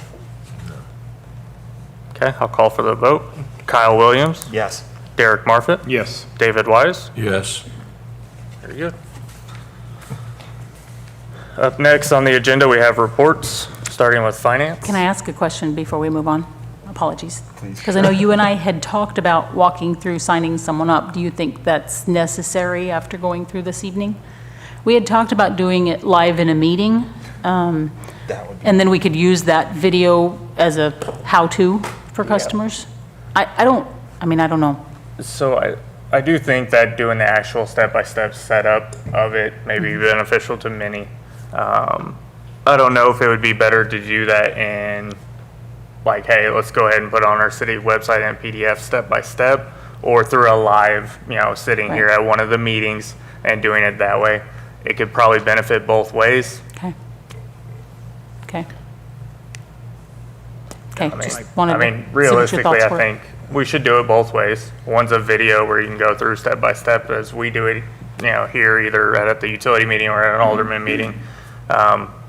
Okay, I'll call for the vote. Kyle Williams, Yes. Derek Marfit, Yes. David Wise. Yes. Very good. Up next on the agenda, we have reports, starting with finance. can I ask a question before we move on? Apologies. Please. Because I know you and I had talked about walking through signing someone up. Do you think that's necessary after going through this evening? We had talked about doing it live in a meeting, That would be. and then we could use that video as a how-to for customers. I don't know. So I do think that doing the actual step-by-step setup of it may be beneficial to many. I don't know if it would be better to do that in, like, hey, let's go ahead and put on our city website in PDF step-by-step, or through a live, you know, sitting here Right. at one of the meetings and doing it that way. It could probably benefit both ways. Okay. Okay. Okay, I just mean, wanted I to mean, see what your realistically, thoughts I were. think we should do it both ways. One's a video where you can go through step by step as we do it, you know, here either at the utility meeting or at an alderman meeting.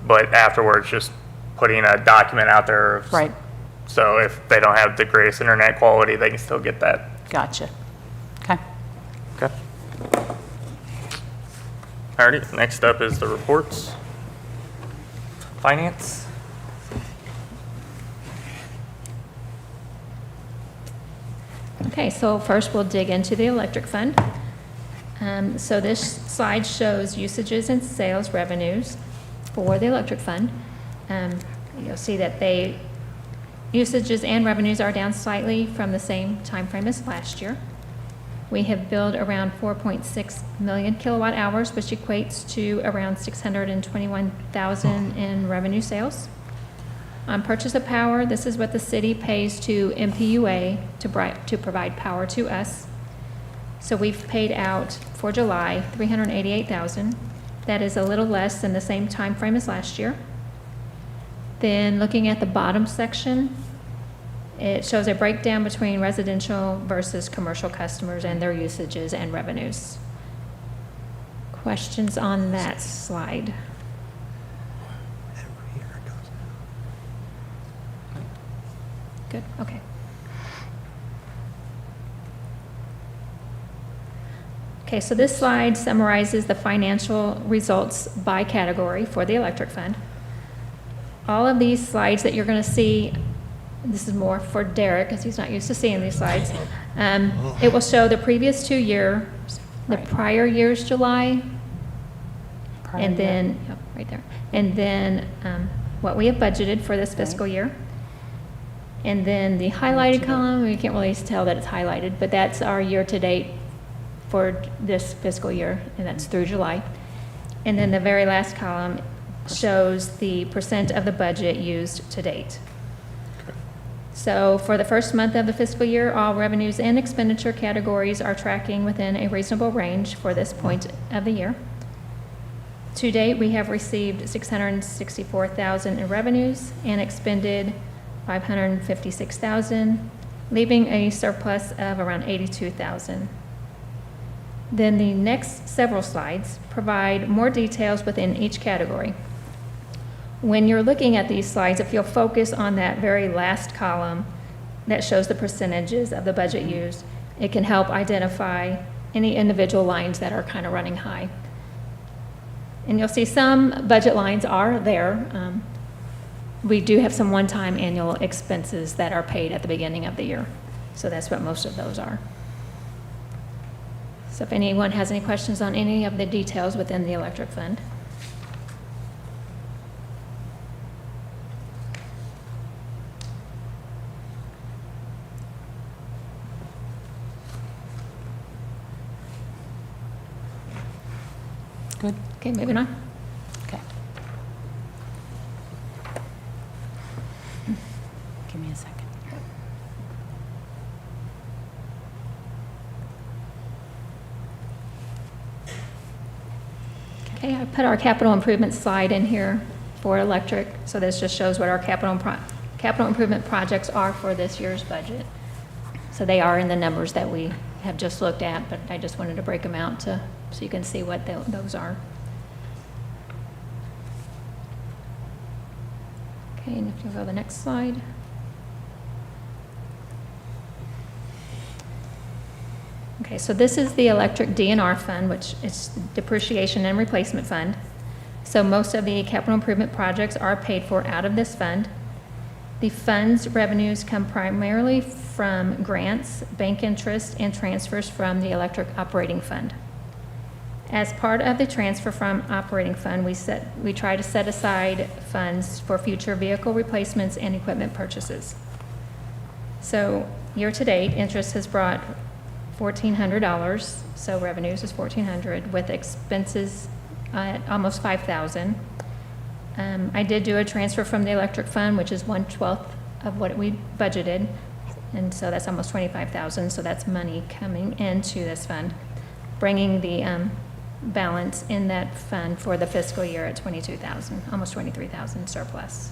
But afterwards, just putting a document out there. Right, So if they don't have the greatest internet quality, they can still get that. gotcha. Okay. Okay. Alrighty, next up is the reports. Finance. Okay, so first we'll dig into the electric fund. So this slide shows usages and sales revenues for the electric fund. You'll see that usages and revenues are down slightly from the same time frame as last year. We have billed around 4.6 million kilowatt hours, which equates to around 621,000 in revenue sales. On purchase of power, this is what the city pays to MPUA to provide power to us. So we've paid out for July, 388,000. That is a little less than the same time frame as last year. Then looking at the bottom section, it shows a breakdown between residential versus commercial customers and their usages and revenues. Questions on that slide? Good, okay. Okay, so this slide summarizes the financial results by category for the electric fund. All of these slides that you're going to see, this is more for Derek because he's not used to seeing these slides. It will show the previous 2 years, the prior year's July, and then, yep, right there. And then what we have budgeted for this fiscal year. And then the highlighted column, you can't really tell that it's highlighted, but that's our year-to-date for this fiscal year, and that's through July. And then the very last column shows the percent of the budget used to date. So for the first month of the fiscal year, all revenues and expenditure categories are tracking within a reasonable range for this point of the year. To date, we have received 664,000 in revenues and expended 556,000, leaving a surplus of around 82,000. Then the next several slides provide more details within each category. When you're looking at these slides, if you'll focus on that very last column that shows the percentages of the budget used, it can help identify any individual lines that are kind of running high. And you'll see some budget lines are there. We do have some one-time annual expenses that are paid at the beginning of the year. So that's what most of those are. So if anyone has any questions on any of the details within the electric fund. Good, Okay, moving on. okay. Give me a second. Okay, I put our capital improvement slide in here for electric. So this just shows what our capital improvement projects are for this year's budget. So they are in the numbers that we have just looked at, but I just wanted to break them out so you can see what those are. Okay, and if you go to the next slide. Okay, so this is the electric DNR fund, which is depreciation and replacement fund. So most of the capital improvement projects are paid for out of this fund. The fund's revenues come primarily from grants, bank interest, and transfers from the electric operating fund. As part of the transfer from operating fund, we try to set aside funds for future vehicle replacements and equipment purchases. So year-to-date, interest has brought $1,400, so revenues is $1,400, with expenses at almost $5,000. I did do a transfer from the electric fund, which is 1/12 of what we budgeted, and so that's almost $25,000, so that's money coming into this fund, bringing the balance in that fund for the fiscal year at $22,000, almost $23,000 surplus.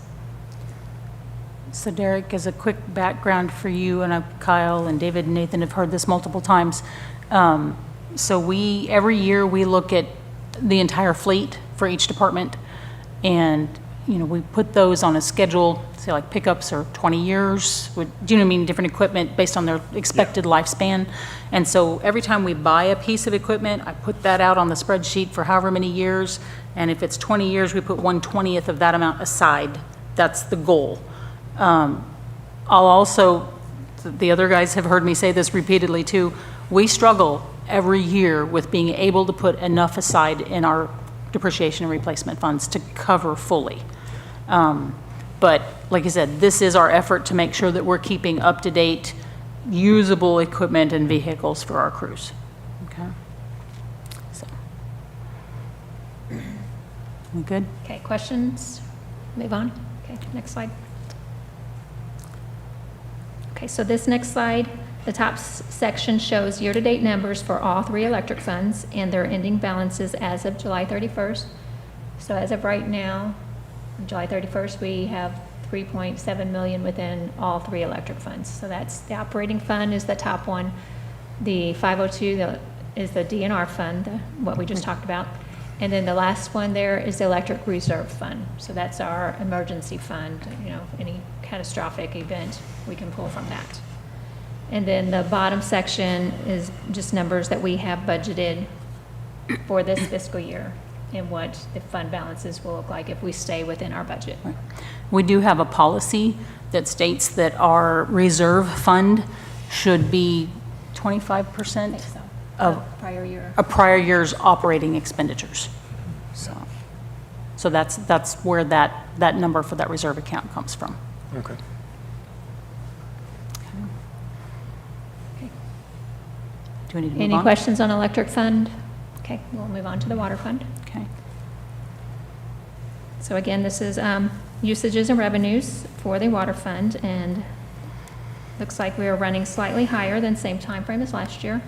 So Derek, as a quick background for you, and Kyle and David and Nathan have heard this multiple times. So every year we look at the entire fleet for each department, and, we put those on a schedule, say like pickups are 20 years, do you know what I mean, different equipment based on their expected lifespan. And so every time we buy a piece of equipment, I put that out on the spreadsheet for however many years, and if it's 20 years, we put 1/20th of that amount aside. That's the goal. I'll also the other guys have heard me say this repeatedly too, we struggle every year with being able to put enough aside in our depreciation and replacement funds to cover fully. But like I said, this is our effort to make sure that we're keeping up-to-date, usable equipment and vehicles for our crews. Okay? So. We good? Okay, questions? Move on. Okay, next slide. Okay, so this next slide, the top section shows year-to-date numbers for all three electric funds and their ending balances as of July 31st. So as of right now, on July 31st, we have 3.7 million within all three electric funds. So that's the operating fund is the top one. The 502 is the DNR fund, what we just talked about. And then the last one there is the electric reserve fund. So that's our emergency fund, any catastrophic event, we can pull from that. And then the bottom section is just numbers that we have budgeted for this fiscal year and what the fund balances will look like if we stay within our budget. We do have a policy that states that our reserve fund should be 25% of Prior year. a prior year's operating expenditures. So that's where that number for that reserve account comes from. Okay. Do we need to move Any on? questions on electric fund? Okay, we'll move on to the water fund. Okay. So again, this is usages and revenues for the water fund, and looks like we are running slightly higher than same time frame as last year.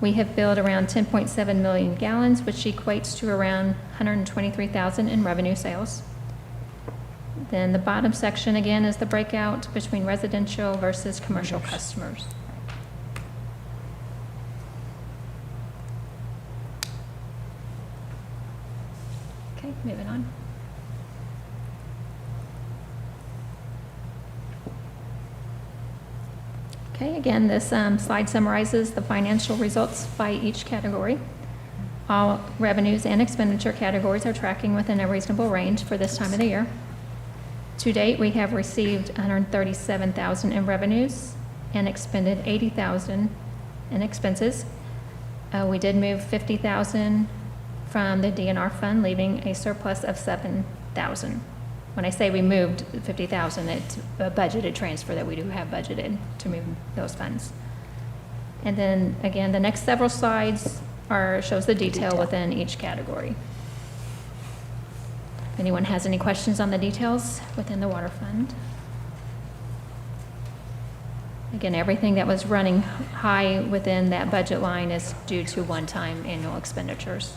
We have billed around 10.7 million gallons, which equates to around 123,000 in revenue sales. Then the bottom section again is the breakout between residential versus commercial customers. Okay, moving on. Okay, again, this slide summarizes the financial results by each category. All revenues and expenditure categories are tracking within a reasonable range for this time of the year. To date, we have received 137,000 in revenues and expended 80,000 in expenses. We did move 50,000 from the DNR fund, leaving a surplus of 7,000. When I say we moved 50,000, it's a budgeted transfer that we do have budgeted to move those funds. And then, again, the next several slides shows the detail within each category. If anyone has any questions on the details within the water fund. Again, everything that was running high within that budget line is due to one-time annual expenditures.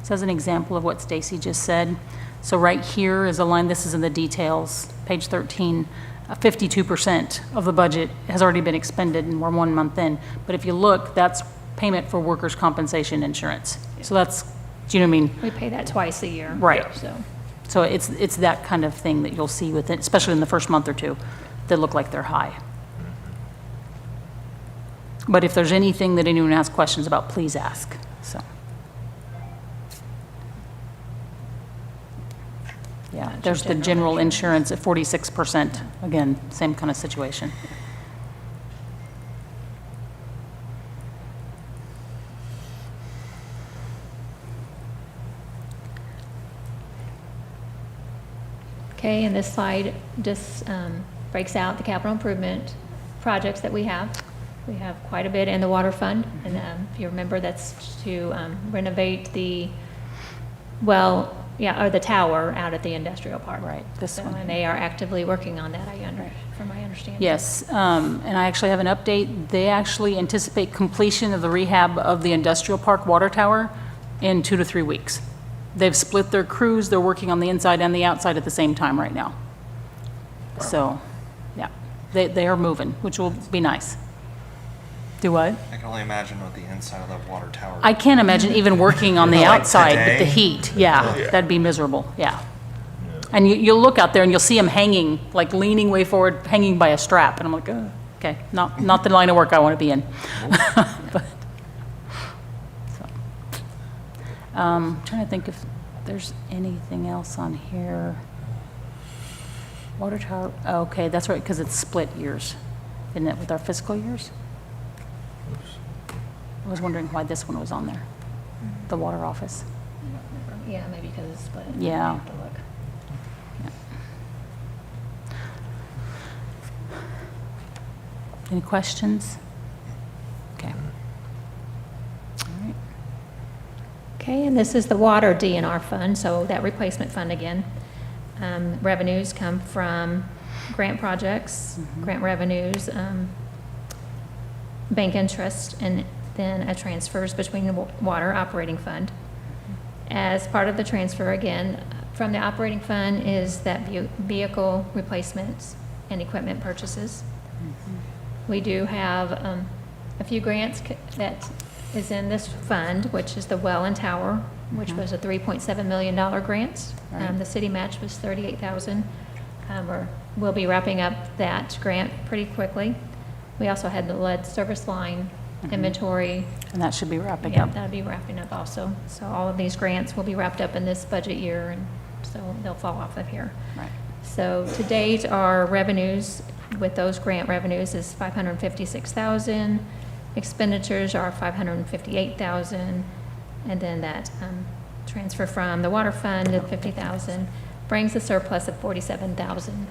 So as an example of what Stacy just said, so right here is a line, this is in the details, page 13, 52% of the budget has already been expended and we're 1 month in. But if you look, that's payment for workers' compensation insurance. So that's, do you know what I mean? We pay that twice a year. Right. So, So it's that kind of thing that you'll see with it, especially in the first month or two, that look like they're high. But if there's anything that anyone has questions about, please ask, so. Yeah, there's the general insurance at 46%. Again, same kind of situation. okay, and this slide just breaks out the capital improvement projects that we have. We have quite a bit in the water fund, and if you remember, that's to renovate the the tower out at the industrial park. Right, this So, one. and they are actively working on that, from my understanding. Yes, and I actually have an update. They actually anticipate completion of the rehab of the industrial park water tower in 2 to 3 weeks. They've split their crews. They're working on the inside and the outside at the same time right now. So, yeah, they are moving, which will be nice. Do what? I can only imagine what the inside of that water tower. I can't imagine even working on the Like outside with the today? heat. Yeah, that'd be miserable, yeah. And you'll look out there and you'll see them hanging, like leaning way forward, hanging by a strap, and I'm like, ugh. Okay, not the line of work I want to be in. But, so. Trying to think if there's anything else on here. Water tower, oh, okay, that's right, because it's split years, isn't it, with our fiscal years? I was wondering why this one was on there, the water office. Yeah, maybe because it's split. Yeah. I have to look. Any questions? Okay. All right. Okay, and this is the water DNR fund, so that replacement fund again. Revenues come from grant projects, grant revenues, bank interest, and then a transfers between the water operating fund. As part of the transfer, again, from the operating fund is that vehicle replacements and equipment purchases. We do have a few grants that is in this fund, which is the well and tower, which was a $3.7 million grant. Right. The city match was $38,000. We'll be wrapping up that grant pretty quickly. We also had the lead service line inventory. And that should be wrapping Yeah, up. that'll be wrapping up also. So all of these grants will be wrapped up in this budget year, and so they'll fall off of here. Right. So to date, our revenues with those grant revenues is $556,000. Expenditures are $558,000. And then that transfer from the water fund of $50,000 brings a surplus of $47,000.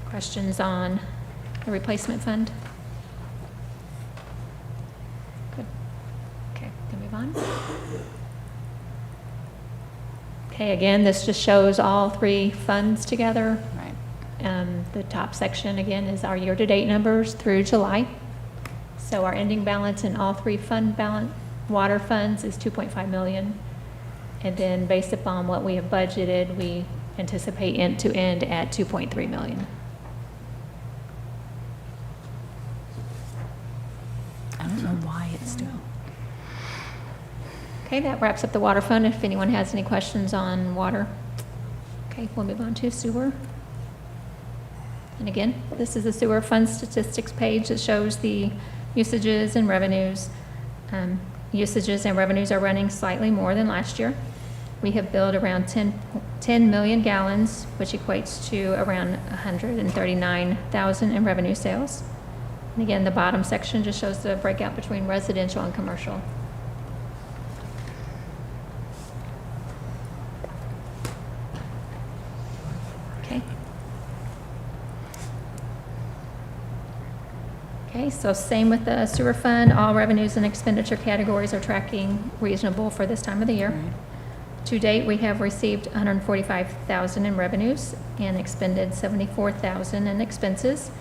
Questions on the replacement fund? Good. Okay, can we move on? Okay, again, this just shows all three funds together. Right. The top section, again, is our year-to-date numbers through July. So our ending balance in all three water funds is 2.5 million. And then based upon what we have budgeted, we anticipate to end at 2.3 million. I don't know why it's still. Okay, that wraps up the water fund. If anyone has any questions on water. Okay, we'll move on to sewer. And again, this is the sewer fund statistics page that shows the usages and revenues. Usages and revenues are running slightly more than last year. We have billed around 10 million gallons, which equates to around 139,000 in revenue sales. And again, the bottom section just shows the breakout between residential and commercial. Okay. Okay, so same with the sewer fund. All revenues and expenditure categories are tracking reasonable for this time of the year. To date, we have received $145,000 in revenues and expended $74,000 in expenses,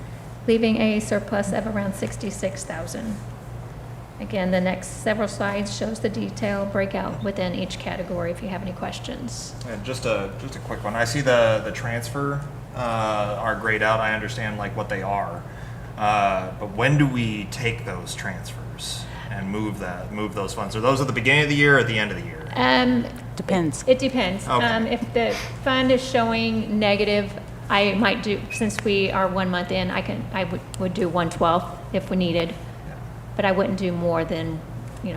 leaving a surplus of around $66,000. Again, the next several slides shows the detailed breakout within each category if you have any questions. Just a quick one. I see the transfer are grayed out. I understand like what they are. But when do we take those transfers and move those funds? Are those at the beginning of the year or at the end of the year? Depends. It depends. Okay. If the fund is showing negative, I might do, since we are 1 month in, I would do 1/12 if we needed. But I wouldn't do more than,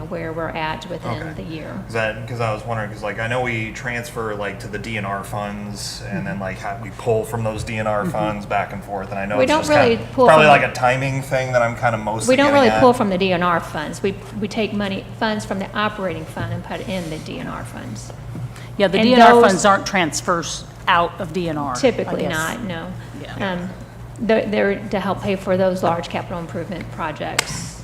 where we're at within Okay. the year. Because I was wondering, because like I know we transfer like to the DNR funds and then like we pull from those DNR funds back and forth, and I know We it's don't just really kind of, pull probably from like a timing thing that I'm kind of mostly We don't getting really at. pull from the DNR funds. We take funds from the operating fund and put in the DNR funds. Yeah, the And DNR those- funds aren't transfers out of DNR. I Typically guess. not, no. Yeah. They're to help pay for those large capital improvement projects.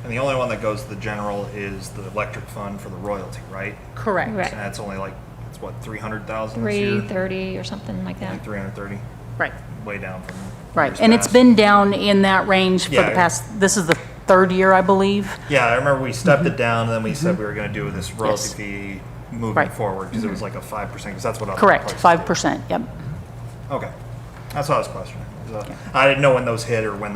And the only one that goes to the general is the electric fund for the royalty, right? Correct. Correct. And that's only like, it's what, 300,000 this year? 330 or something like that. Like 330, Right, way down from right. years And it's past. been down in that range for the Yeah. past, this is the third year, I believe. Yeah, I remember we stepped it down, and then we said we were going to do this royalty Yes. fee moving Right. forward, because it was like a 5%, because that's what other Correct, places do. 5%, yep. Okay, that's what I was questioning. So, I didn't know when those hit or when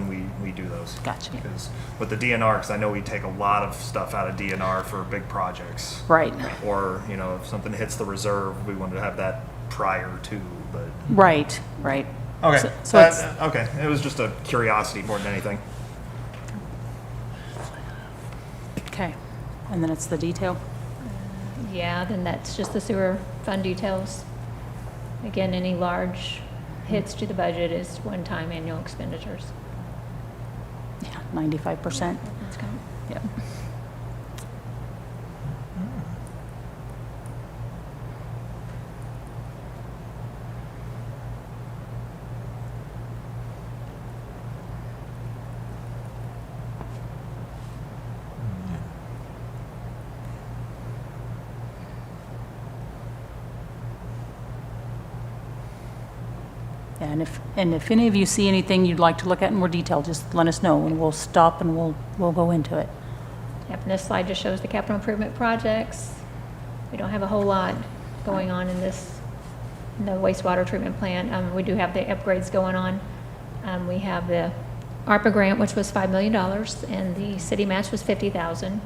we do those. Gotcha. Because with the DNR, because I know we take a lot of stuff out of DNR for big projects. Right, Or, if something hits the reserve, we want to have that prior to, but, right, right. Okay, So it's, okay, it was just a curiosity more than anything. okay. And then it's the detail? Yeah, then that's just the sewer fund details. Again, any large hits to the budget is one-time annual expenditures. Yeah, 95%. That's kind of- Yep. Yeah, and if any of you see anything you'd like to look at in more detail, just let us know, and we'll stop and we'll go into it. Yep, and this slide just shows the capital improvement projects. We don't have a whole lot going on in this, in the wastewater treatment plant. We do have the upgrades going on. We have the ARPA grant, which was $5 million, and the city match was $50,000.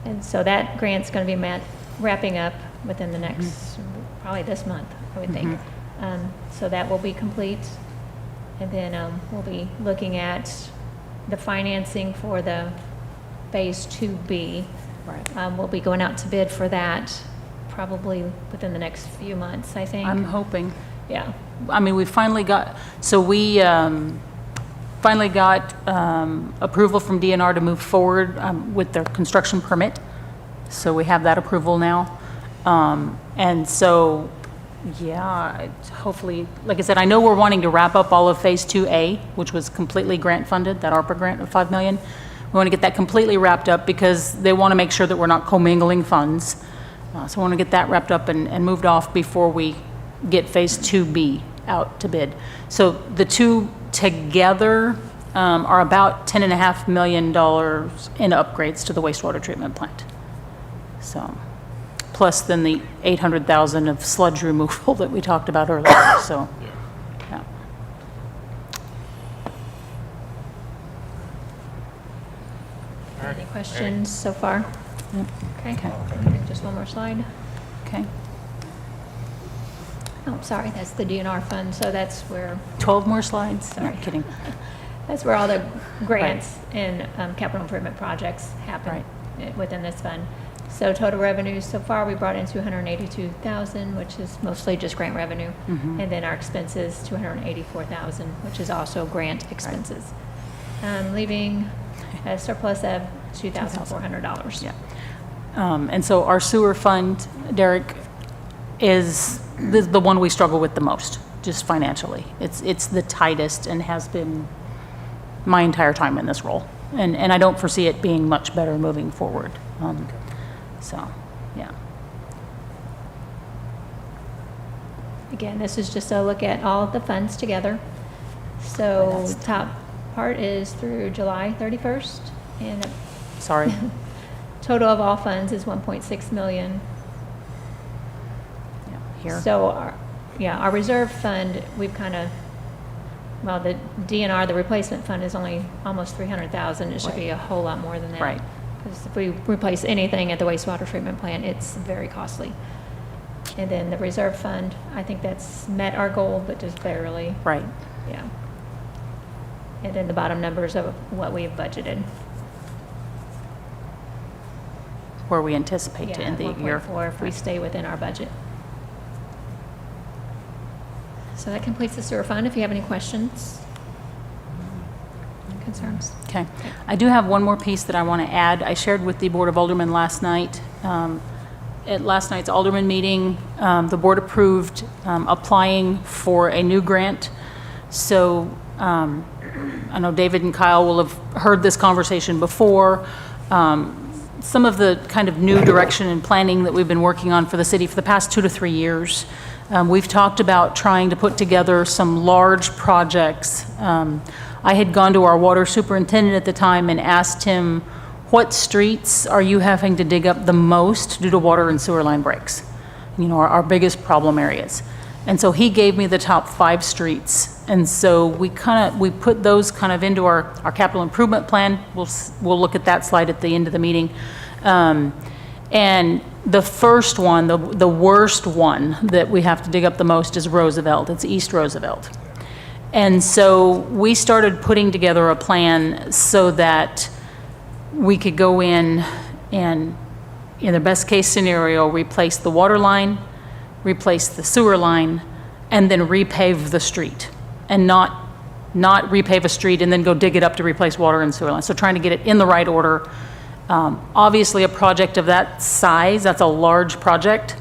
And so that grant's going to be wrapping up within the next, probably this month, I would think. So that will be complete. And then we'll be looking at the financing for the Phase 2B. Right. We'll be going out to bid for that probably within the next few months, I think. I'm hoping. Yeah. I mean, we finally got, so we finally got approval from DNR to move forward with their construction permit. So we have that approval now. And so, yeah, hopefully, like I said, I know we're wanting to wrap up all of Phase 2A, which was completely grant funded, that ARPA grant of $5 million. We want to get that completely wrapped up because they want to make sure that we're not commingling funds. So I want to get that wrapped up and moved off before we get Phase 2B out to bid. So the two together are about $10.5 million in upgrades to the wastewater treatment plant. So, plus then the $800,000 of sludge removal that we talked about earlier, so. Yeah. Any questions so far? Okay. Okay. Just one more slide. Okay. Oh, sorry, that's the DNR fund, so that's where 12 more slides? Sorry. No, kidding. That's where all the grants and capital improvement projects happen Right. within this fund. So total revenues, so far, we brought in 282,000, which is mostly just grant revenue. And then our expenses, 284,000, which is also grant expenses. Leaving a surplus of $2,400. Yeah. And so our sewer fund, Derek, is the one we struggle with the most, just financially. It's the tightest and has been my entire time in this role. And I don't foresee it being much better moving forward. So, yeah. Again, this is just a look at all of the funds together. So top part is through July 31st, and Sorry. total of all funds is 1.6 million. Yeah, here. So, our reserve fund, we've kind of, well, the DNR, the replacement fund is only almost 300,000. It should be a whole lot more than that. Right. Because if we replace anything at the wastewater treatment plant, it's very costly. And then the reserve fund, I think that's met our goal, but just barely. Right. Yeah. And then the bottom numbers of what we've budgeted. Where we anticipate to Yeah, end the year. 1.4 if we stay within our budget. So that completes the sewer fund. If you have any questions, concerns. Okay. I do have one more piece that I want to add. I shared with the Board of Aldermen last night. At last night's Alderman meeting, the board approved applying for a new grant. So I know David and Kyle will have heard this conversation before. Some of the kind of new direction and planning that we've been working on for the city for the past 2 to 3 years. We've talked about trying to put together some large projects. I had gone to our water superintendent at the time and asked him, what streets are you having to dig up the most due to water and sewer line breaks? You know, our biggest problem areas. And so he gave me the top 5 streets. And so we put those kind of into our capital improvement plan. We'll look at that slide at the end of the meeting. And the first one, the worst one that we have to dig up the most is Roosevelt. It's East Roosevelt. And so we started putting together a plan so that we could go in and, in the best case scenario, replace the water line, replace the sewer line, and then repave the street, and not repave a street and then go dig it up to replace water and sewer line. So trying to get it in the right order. Obviously, a project of that size, that's a large project.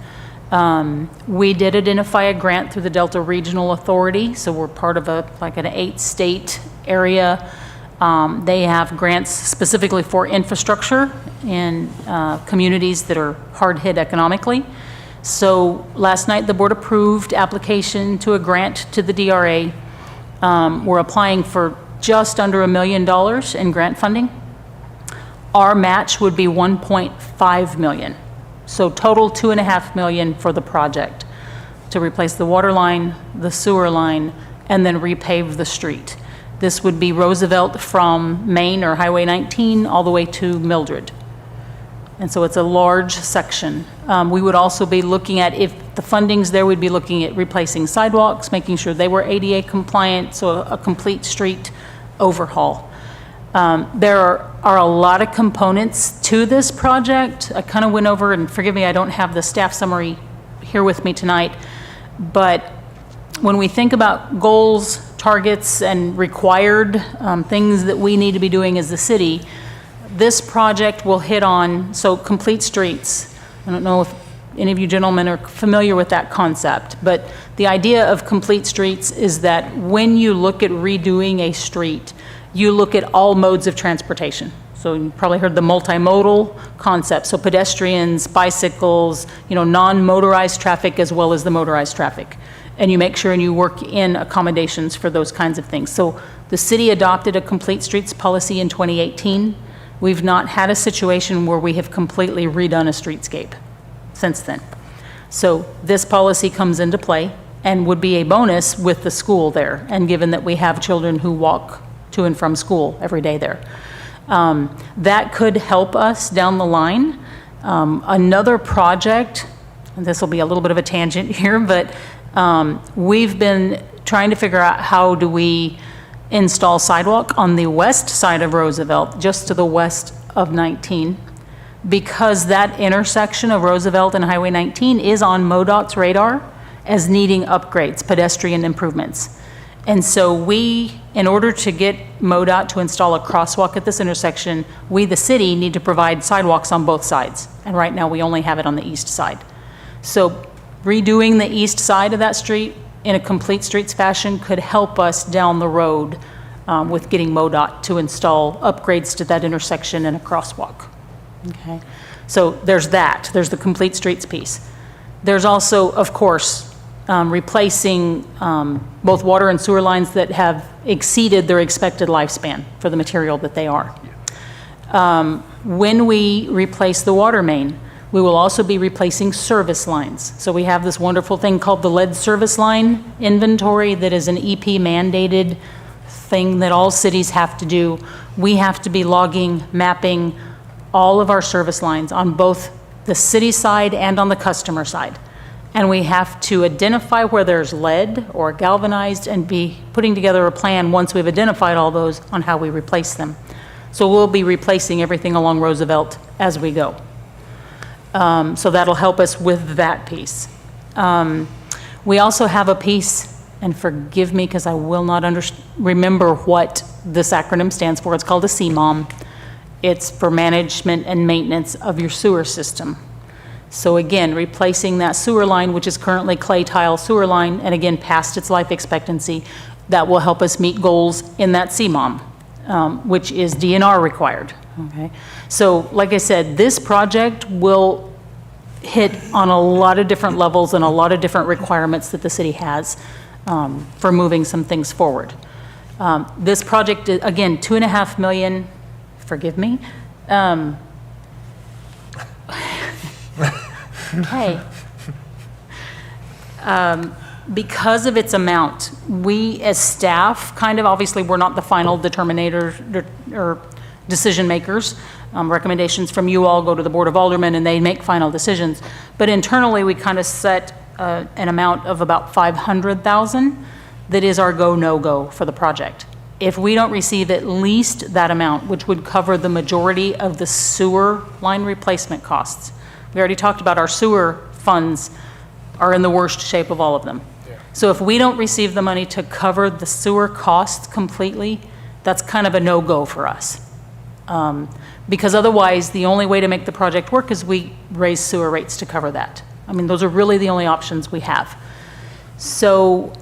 We did identify a grant through the Delta Regional Authority, so we're part of an 8-state area. They have grants specifically for infrastructure in communities that are hard-hit economically. So last night, the board approved application to a grant to the DRA. We're applying for just under $1 million in grant funding. Our match would be 1.5 million. So total $2.5 million for the project to replace the water line, the sewer line, and then repave the street. This would be Roosevelt from Main or Highway 19 all the way to Mildred. And so it's a large section. We would also be looking at, if the funding's there, we'd be looking at replacing sidewalks, making sure they were ADA compliant, so a complete street overhaul. There are a lot of components to this project. I kind of went over, and forgive me, I don't have the staff summary here with me tonight, but when we think about goals, targets, and required things that we need to be doing as the city, this project will hit on, so complete streets. I don't know if any of you gentlemen are familiar with that concept, but the idea of complete streets is that when you look at redoing a street, you look at all modes of transportation. So you probably heard the multimodal concept, so pedestrians, bicycles, non-motorized traffic as well as the motorized traffic. And you make sure and you work in accommodations for those kinds of things. So the city adopted a complete streets policy in 2018. We've not had a situation where we have completely redone a streetscape since then. So this policy comes into play and would be a bonus with the school there, and given that we have children who walk to and from school every day there. That could help us down the line. Another project, and this will be a little bit of a tangent here, but we've been trying to figure out how do we install sidewalk on the west side of Roosevelt, just to the west of 19, because that intersection of Roosevelt and Highway 19 is on MoDOT's radar as needing upgrades, pedestrian improvements. And so we, in order to get MoDOT to install a crosswalk at this intersection, we, the city, need to provide sidewalks on both sides. And right now, we only have it on the east side. So redoing the east side of that street in a complete streets fashion could help us down the road with getting MoDOT to install upgrades to that intersection and a crosswalk. Okay, so there's that. There's the complete streets piece. There's also, of course, replacing both water and sewer lines that have exceeded their expected lifespan for the material that they are. When we replace the water main, we will also be replacing service lines. So we have this wonderful thing called the lead service line inventory that is an EP mandated thing that all cities have to do. We have to be logging, mapping all of our service lines on both the city side and on the customer side. And we have to identify where there's lead or galvanized and be putting together a plan once we've identified all those on how we replace them. So we'll be replacing everything along Roosevelt as we go. So that'll help us with that piece. We also have a piece, and forgive me because I will not remember what this acronym stands for. It's called a CMOM. It's for management and maintenance of your sewer system. So again, replacing that sewer line, which is currently clay tile sewer line, and again, past its life expectancy, that will help us meet goals in that CMOM, which is DNR required, okay? So like I said, this project will hit on a lot of different levels and a lot of different requirements that the city has for moving some things forward. This project, again, $2.5 million, forgive me. Okay. Because of its amount, we as staff, kind of, obviously, we're not the final determinator or decision makers. Recommendations from you all go to the Board of Aldermen and they make final decisions. But internally, we kind of set an amount of about $500,000 that is our go, no-go for the project. If we don't receive at least that amount, which would cover the majority of the sewer line replacement costs, we already talked about our sewer funds are in the worst shape of all of them. So if we don't receive the money to cover the sewer costs completely, that's kind of a no-go for us. Because otherwise, the only way to make the project work is we raise sewer rates to cover that. I mean, those are really the only options we have. So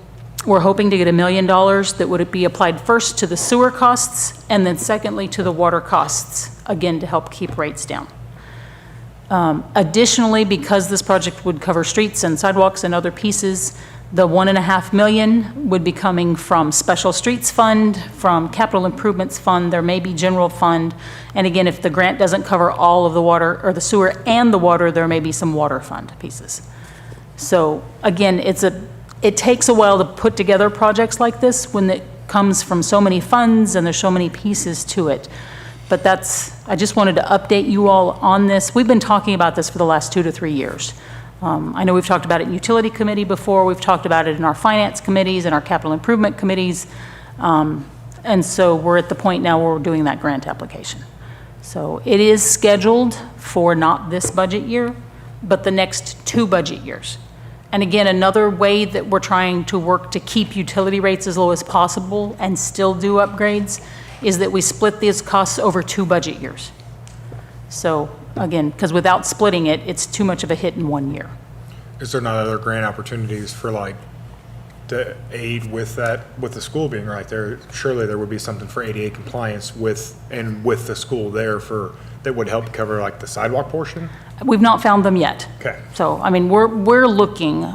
we're hoping to get $1 million that would be applied first to the sewer costs, and then secondly to the water costs, again, to help keep rates down. Additionally, because this project would cover streets and sidewalks and other pieces, the $1.5 million would be coming from Special Streets Fund, from Capital Improvements Fund, there may be General Fund, and again, if the grant doesn't cover all of the water, or the sewer and the water, there may be some water fund pieces. So again, it takes a while to put together projects like this when it comes from so many funds and there's so many pieces to it. But I just wanted to update you all on this. We've been talking about this for the last 2 to 3 years. I know we've talked about it in Utility Committee before, we've talked about it in our Finance Committees and our Capital Improvement Committees. And so we're at the point now where we're doing that grant application. So it is scheduled for not this budget year, but the next 2 budget years. And again, another way that we're trying to work to keep utility rates as low as possible and still do upgrades is that we split these costs over 2 budget years. So again, because without splitting it, it's too much of a hit in 1 year. Is there not other grant opportunities for like to aid with that, with the school being right there? Surely there would be something for ADA compliance with the school there that would help cover like the sidewalk portion? We've not found them yet. Okay. So, I mean, we're looking.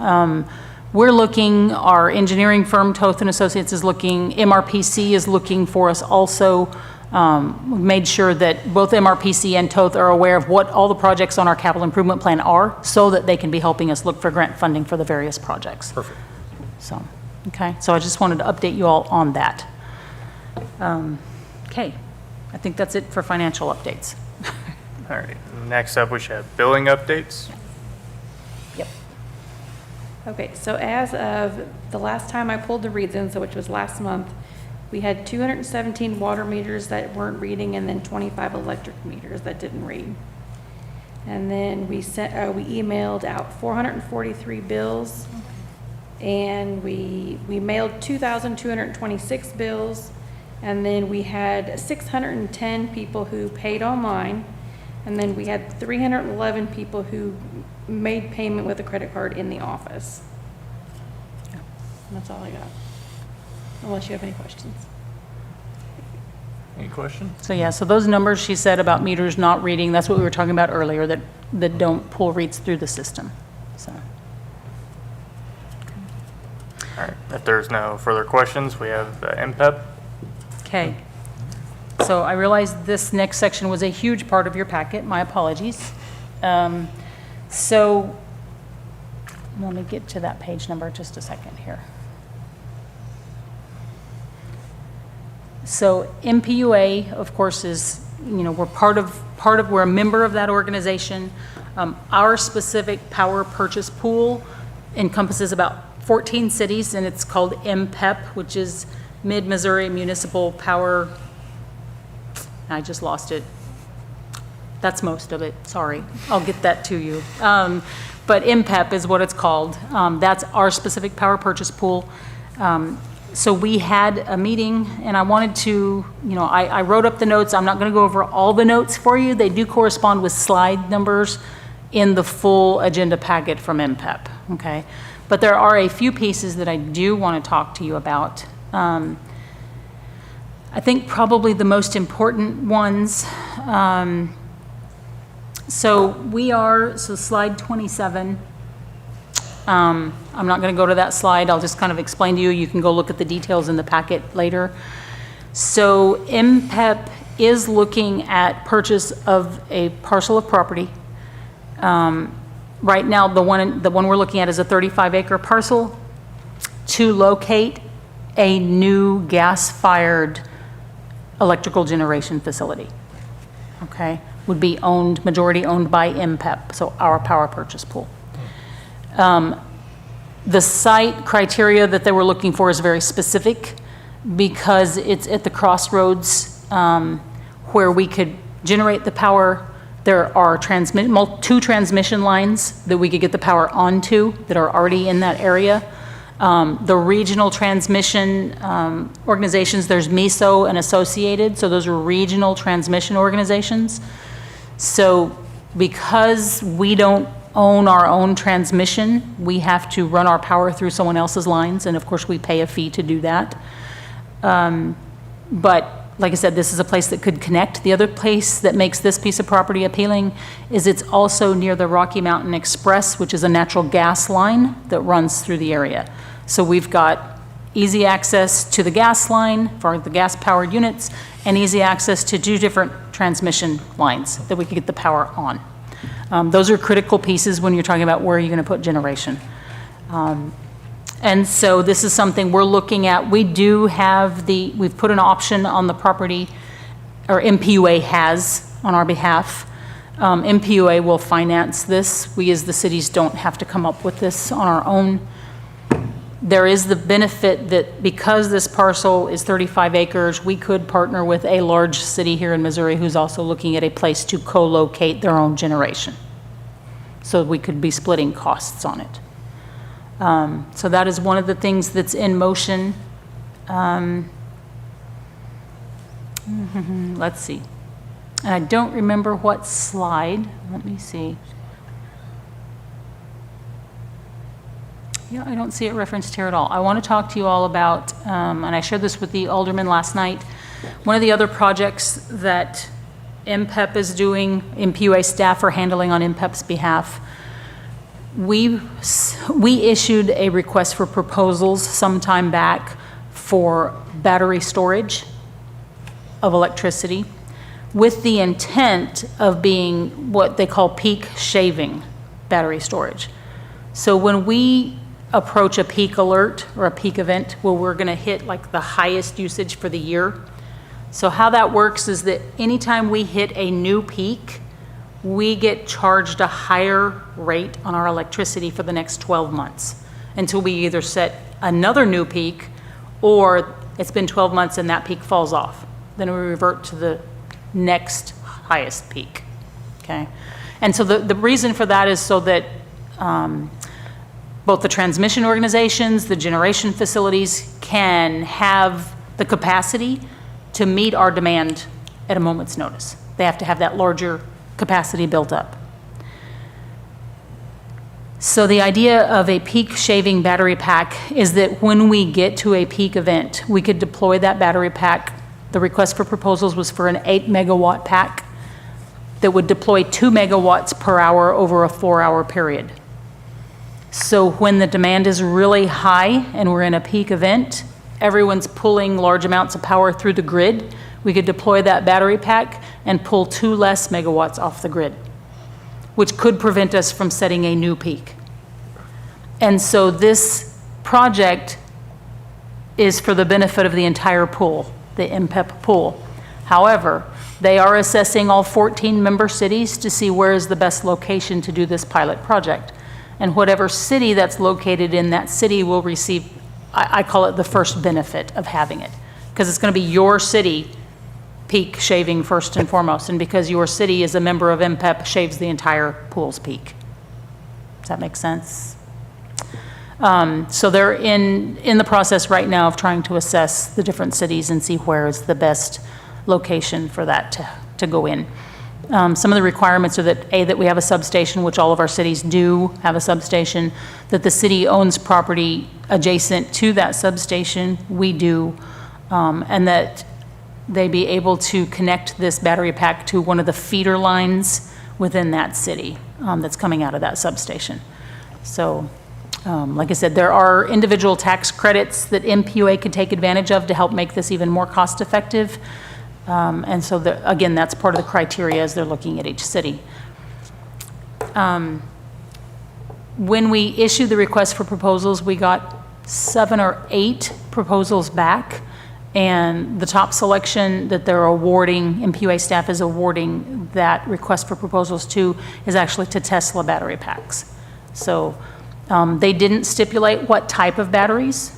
Our engineering firm, Toth and Associates, is looking. MRPC is looking for us also. We've made sure that both MRPC and Toth are aware of what all the projects on our capital improvement plan are, so that they can be helping us look for grant funding for the various projects. Perfect. So, okay, so I just wanted to update you all on that. Okay, I think that's it for financial updates. All right, next up, we should have billing updates. Yep. Okay, so as of the last time I pulled the reads in, so which was last month, we had 217 water meters that weren't reading, and then 25 electric meters that didn't read. And then we emailed out 443 bills, and we mailed 2,226 bills, and then we had 610 people who paid online, and then we had 311 people who made payment with a credit card in the office. And that's all I got, unless you have any questions. Any questions? So yeah, so those numbers she said about meters not reading, that's what we were talking about earlier, that don't pull reads through the system, so. All right, if there's no further questions, we have MPEP. Okay. So I realize this next section was a huge part of your packet, my apologies. So let me get to that page number just a second here. So MPUA, of course, is, we're a member of that organization. Our specific power purchase pool encompasses about 14 cities, and it's called MPEP, which is Mid-Missouri Municipal Power. I just lost it. That's most of it, sorry. I'll get that to you. But MPEP is what it's called. That's our specific power purchase pool. So we had a meeting, and I wanted to, I wrote up the notes. I'm not going to go over all the notes for you. They do correspond with slide numbers in the full agenda packet from MPEP, okay? But there are a few pieces that I do want to talk to you about. I think probably the most important ones, so slide 27. I'm not going to go to that slide. I'll just kind of explain to you. You can go look at the details in the packet later. So MPEP is looking at purchase of a parcel of property. Right now, the one we're looking at is a 35-acre parcel to locate a new gas-fired electrical generation facility. Okay, would be majority owned by MPEP, so our power purchase pool. The site criteria that they were looking for is very specific because it's at the crossroads where we could generate the power. There are two transmission lines that we could get the power onto that are already in that area. The regional transmission organizations, there's MISO and Associated, so those are regional transmission organizations. So because we don't own our own transmission, we have to run our power through someone else's lines, and of course, we pay a fee to do that. But like I said, this is a place that could connect. The other place that makes this piece of property appealing is it's also near the Rocky Mountain Express, which is a natural gas line that runs through the area. So we've got easy access to the gas line for the gas-powered units and easy access to 2 different transmission lines that we could get the power on. Those are critical pieces when you're talking about where you're going to put generation. And so this is something we're looking at. We do have we've put an option on the property, or MPUA has on our behalf. MPUA will finance this. We as the cities don't have to come up with this on our own. There is the benefit that because this parcel is 35 acres, we could partner with a large city here in Missouri who's also looking at a place to co-locate their own generation. So we could be splitting costs on it. So that is one of the things that's in motion. Let's see. And I don't remember what slide. Let me see. Yeah, I don't see it referenced here at all. I want to talk to you all about, and I shared this with the alderman last night, one of the other projects that MPEP is doing, MPUA staff are handling on MPEP's behalf. We issued a request for proposals some time back for battery storage of electricity with the intent of being what they call peak shaving battery storage. So when we approach a peak alert or a peak event where we're going to hit like the highest usage for the year. So how that works is that anytime we hit a new peak, we get charged a higher rate on our electricity for the next 12 months until we either set another new peak or it's been 12 months and that peak falls off. Then we revert to the next highest peak, okay? And so the reason for that is so that both the transmission organizations, the generation facilities can have the capacity to meet our demand at a moment's notice. They have to have that larger capacity built up. So the idea of a peak shaving battery pack is that when we get to a peak event, we could deploy that battery pack. The request for proposals was for an 8 megawatt pack that would deploy 2 megawatts per hour over a 4-hour period. So when the demand is really high and we're in a peak event, everyone's pulling large amounts of power through the grid, we could deploy that battery pack and pull 2 less megawatts off the grid, which could prevent us from setting a new peak. And so this project is for the benefit of the entire pool, the MPEP pool. However, they are assessing all 14 member cities to see where is the best location to do this pilot project. And whatever city that's located in that city will receive, I call it the first benefit of having it, because it's going to be your city peak shaving first and foremost, and because your city is a member of MPEP, shaves the entire pool's peak. Does that make sense? So they're in the process right now of trying to assess the different cities and see where is the best location for that to go in. Some of the requirements are that we have a substation, which all of our cities do have a substation, that the city owns property adjacent to that substation, we do, and that they be able to connect this battery pack to one of the feeder lines within that city that's coming out of that substation. So, like I said, there are individual tax credits that MPUA could take advantage of to help make this even more cost-effective. And so, again, that's part of the criteria as they're looking at each city. When we issued the request for proposals, we got 7 or 8 proposals back. And the top selection that they're awarding, MPUA staff is awarding that request for proposals to, is actually to Tesla battery packs. So They didn't stipulate what type of batteries,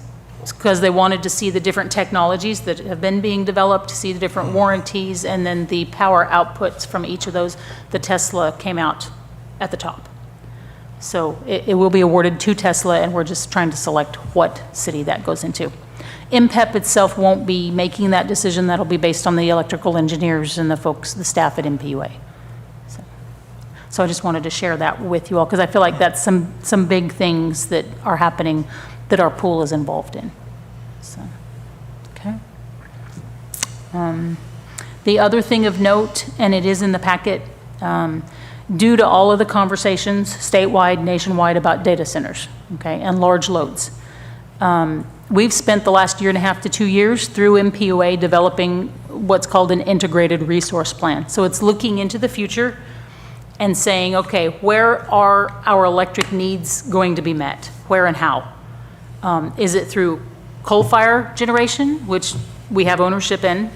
because they wanted to see the different technologies that have been being developed, see the different warranties, and then the power outputs from each of those. The Tesla came out at the top. So it will be awarded to Tesla, and we're just trying to select what city that goes into. MPEP itself won't be making that decision. That'll be based on the electrical engineers and the folks, the staff at MPUA. So I just wanted to share that with you all, because I feel like that's some big things that are happening that our pool is involved in. So, okay. The other thing of note, and it is in the packet, due to all of the conversations statewide, nationwide about data centers, okay, and large loads. We've spent the last 1.5 to 2 years through MPUA developing what's called an integrated resource plan. So it's looking into the future and saying, okay, where are our electric needs going to be met? Where and how? Is it through coal fire generation, which we have ownership in?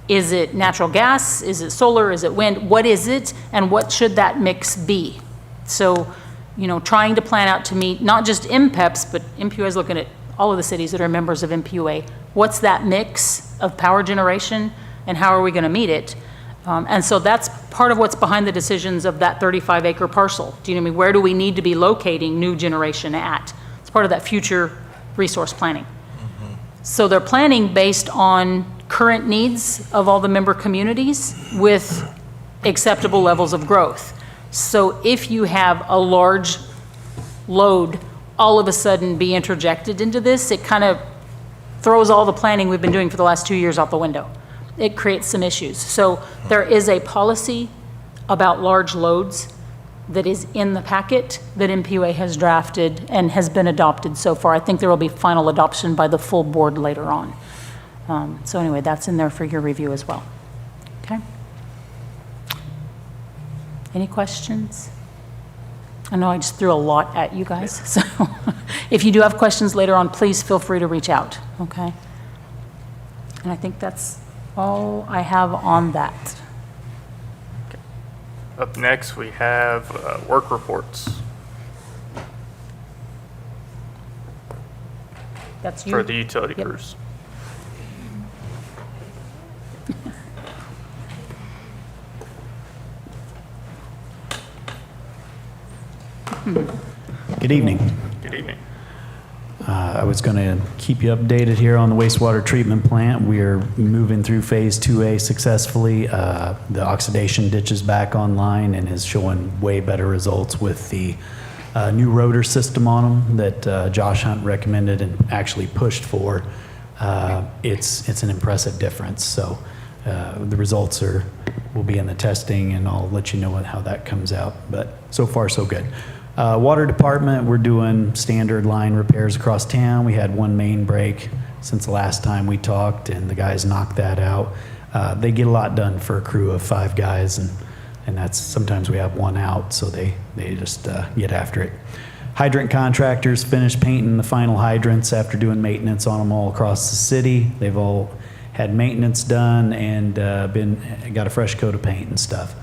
Is it natural gas? Is it solar? Is it wind? What is it? And what should that mix be? So, you know, trying to plan out to meet not just MPEPs, but MPUA is looking at all of the cities that are members of MPUA. What's that mix of power generation and how are we going to meet it? And so that's part of what's behind the decisions of that 35-acre parcel. Do you know what I mean? Where do we need to be locating new generation at? It's part of that future resource planning. So they're planning based on current needs of all the member communities with acceptable levels of growth. So if you have a large load all of a sudden be interjected into this, it kind of throws all the planning we've been doing for the last 2 years out the window. It creates some issues. So there is a policy about large loads that is in the packet that MPUA has drafted and has been adopted so far. I think there will be final adoption by the full board later on. So anyway, that's in there for your review as well. Okay? Any questions? I know I just threw a lot at you guys, so if you do have questions later on, please feel free to reach out, okay? And I think that's all I have on that. Up next, we have work reports That's you. for the utility Yep. crews. Good evening. Good evening. I was going to keep you updated here on the wastewater treatment plant. We are moving through Phase 2A successfully. The oxidation ditch is back online and is showing way better results with the new rotor system on them that Josh Hunt recommended and actually pushed for. It's an impressive difference. So the results will be in the testing, and I'll let you know how that comes out. But so far, so good. Water department, we're doing standard line repairs across town. We had one main break since the last time we talked, and the guys knocked that out. They get a lot done for a crew of 5 guys, and that's sometimes we have one out, so they just get after it. Hydrant contractors finished painting the final hydrants after doing maintenance on them all across the city. They've all had maintenance done and got a fresh coat of paint and stuff.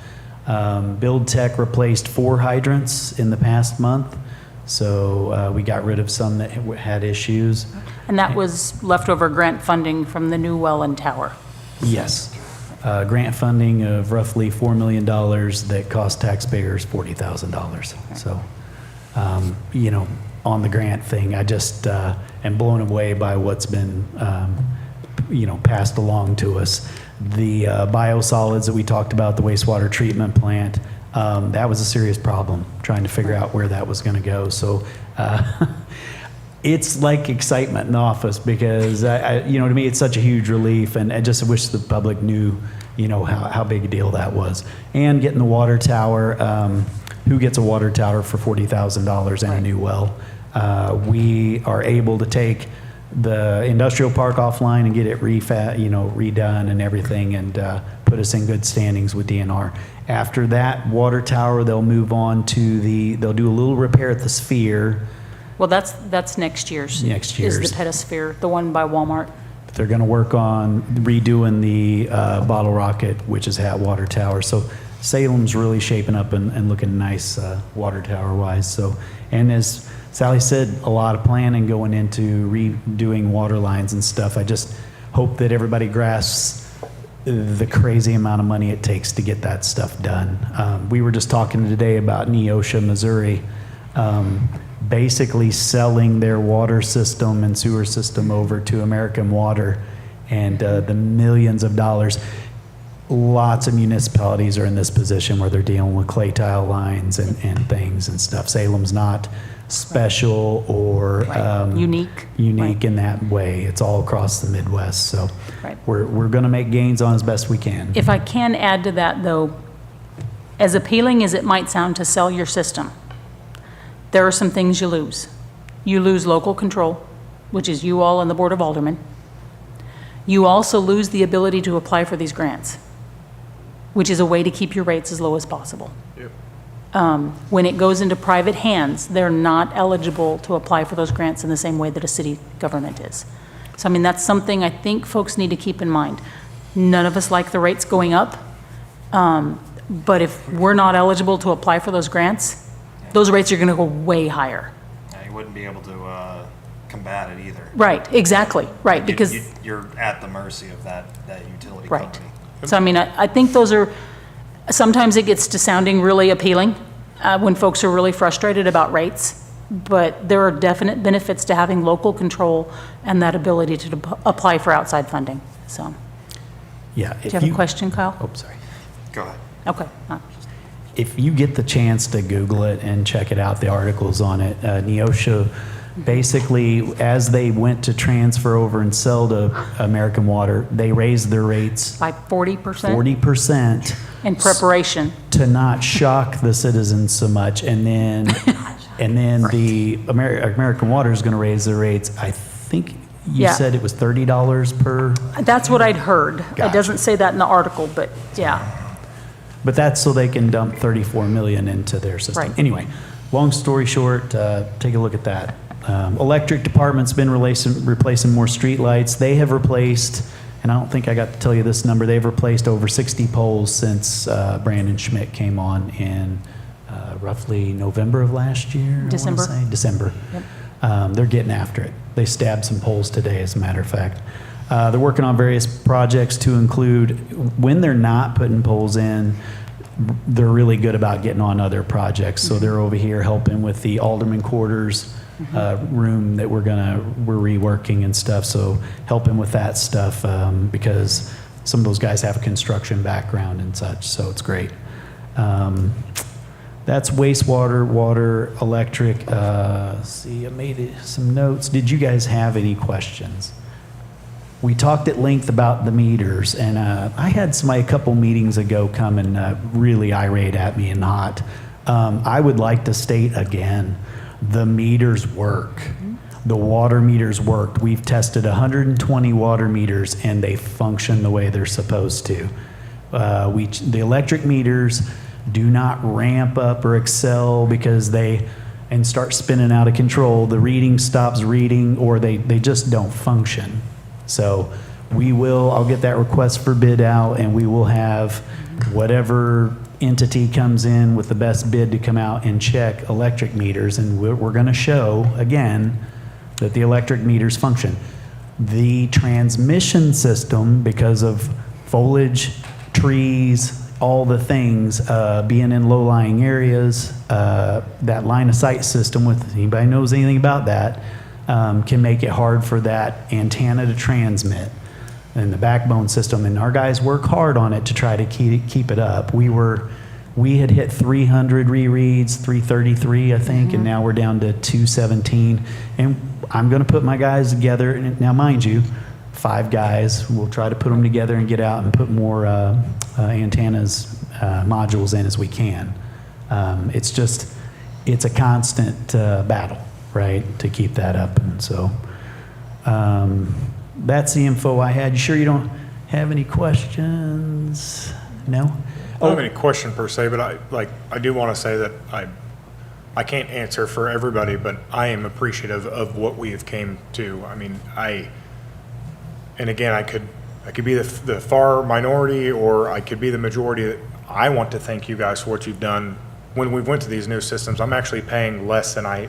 Build Tech replaced 4 hydrants in the past month, so we got rid of some that had issues. And that was leftover grant funding from the new well and tower. Yes. Grant funding of roughly $4 million that cost taxpayers $40,000. So, you know, on the grant thing, I just am blown away by what's been, you know, passed along to us. The biosolids that we talked about, the wastewater treatment plant, that was a serious problem, trying to figure out where that was going to go. So it's like excitement in the office because, you know, to me, it's such a huge relief, and I just wish the public knew, you know, how big a deal that was. And getting the water tower, who gets a water tower for $40,000 and a new well? We are able to take the industrial park offline and get it redone and everything, and put us in good standings with DNR. After that water tower, they'll move on to they'll do a little repair at the Sphere. Well, that's next year's. Next Is year's. the Petasphere, the one by Walmart. They're going to work on redoing the Bottle Rocket, which is at water tower. So Salem's really shaping up and looking nice water tower wise. So, and as Sally said, a lot of planning going into redoing water lines and stuff. I just hope that everybody grasps the crazy amount of money it takes to get that stuff done. We were just talking today about Neosha, Missouri, basically selling their water system and sewer system over to American Water, and the millions of dollars. Lots of municipalities are in this position where they're dealing with clay tile lines and things and stuff. Salem's not special or Unique. unique in that way. It's all across the Midwest. So Right. we're going to make gains on as best we can. If I can add to that, though, as appealing as it might sound to sell your system, there are some things you lose. You lose local control, which is you all and the Board of Aldermen. You also lose the ability to apply for these grants, which is a way to keep your rates as low as possible. When it goes into private hands, they're not eligible to apply for those grants in the same way that a city government is. So, I mean, that's something I think folks need to keep in mind. None of us like the rates going up, but if we're not eligible to apply for those grants, those rates are going to go way higher. Yeah, you wouldn't be able to combat it either. Right, exactly, right, because, You're at the mercy of that utility right. company. So, I mean, I think those are, sometimes it gets to sounding really appealing when folks are really frustrated about rates, but there are definite benefits to having local control and that ability to apply for outside funding, so. Yeah. Do you have a question, Kyle? Oh, sorry. Go ahead. Okay. If you get the chance to Google it and check it out, the articles on it, Neosha, basically, as they went to transfer over and sell to American Water, they raised their rates By 40%? 40% In preparation. to not shock the citizens so much. And then, the American Water is going to raise their rates. I think you Yeah. said it was $30 per, That's what I'd heard. It Gotcha. doesn't say that in the article, but yeah. but that's so they can dump 34 million into their system. Right. Anyway, long story short, take a look at that. Electric department's been replacing more streetlights. They have replaced, and I don't think I got to tell you this number, they've replaced over 60 poles since Brandon Schmidt came on in roughly November of last year. I wanna December. say. December. Yep. They're getting after it. They stabbed some poles today, as a matter of fact. They're working on various projects to include, when they're not putting poles in, they're really good about getting on other projects. So they're over here helping with the Alderman quarters room that we're reworking and stuff. So helping with that stuff because some of those guys have a construction background and such. So it's great. That's wastewater, water, electric. See, I made some notes. Did you guys have any questions? We talked at length about the meters, and I had somebody a couple meetings ago come and really irate at me and hot. I would like to state again, the meters work. The water meters worked. We've tested 120 water meters, and they function the way they're supposed to. The electric meters do not ramp up or excel because and start spinning out of control. The reading stops reading, or they just don't function. So I'll get that request for bid out, and we will have whatever entity comes in with the best bid to come out and check electric meters, and we're going to show, again, that the electric meters function. The transmission system, because of foliage, trees, all the things, being in low-lying areas, that line-of-sight system, with anybody knows anything about that, can make it hard for that antenna to transmit, and the backbone system. And our guys work hard on it to try to keep it up. We had hit 300 rereads, 333, I think, and now we're down to 217. And I'm going to put my guys together. And now, mind you, 5 guys. We'll try to put them together and get out and put more antennas, modules in as we can. It's a constant battle, right, to keep that up. And so that's the info I had. You sure you don't have any questions? No? I don't have any question per se, but I do want to say that I can't answer for everybody, but I am appreciative of what we have came to. I mean, and again, I could be the far minority, or I could be the majority. I want to thank you guys for what you've done. When we went to these new systems, I'm actually paying less than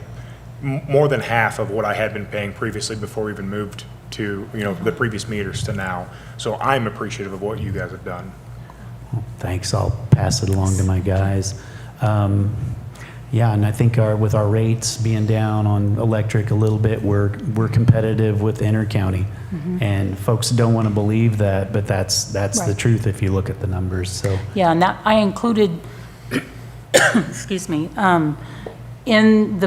more than half of what I had been paying previously before we even moved to, the previous meters to now. So I'm appreciative of what you guys have done. Thanks, I'll pass it along to my guys. Yeah, and I think with our rates being down on electric a little bit, we're competitive with Enter County. And folks don't want to believe that, but that's the Right. truth if you look at the numbers, so. Yeah, and that, I included, excuse me, in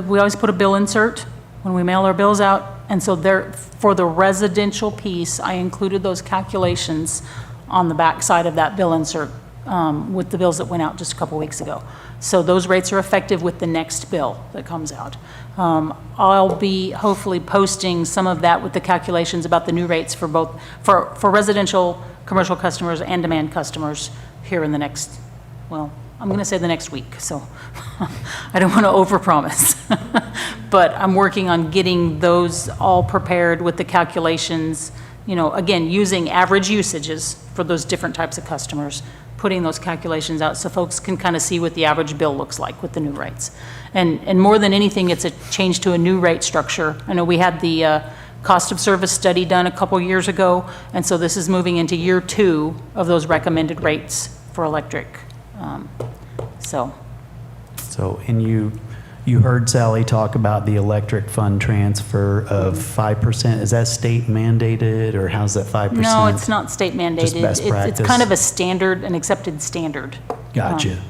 we always put a bill insert when we mail our bills out. And so there, for the residential piece, I included those calculations on the back side of that bill insert with the bills that went out just a couple weeks ago. So those rates are effective with the next bill that comes out. I'll be hopefully posting some of that with the calculations about the new rates for both, for residential, commercial customers and demand customers here in the next, well, I'm going to say the next week, so I don't want to overpromise. But I'm working on getting those all prepared with the calculations, again, using average usages for those different types of customers, putting those calculations out so folks can kind of see what the average bill looks like with the new rates. And more than anything, it's a change to a new rate structure. I know we had the cost of service study done a couple years ago, and so this is moving into year 2 of those recommended rates for electric. So, and you heard Sally talk about the electric fund transfer of 5%. Is that state mandated, or how's that 5%? No, it's not state mandated. Just best It's practice? kind of a standard, an accepted standard. Gotcha.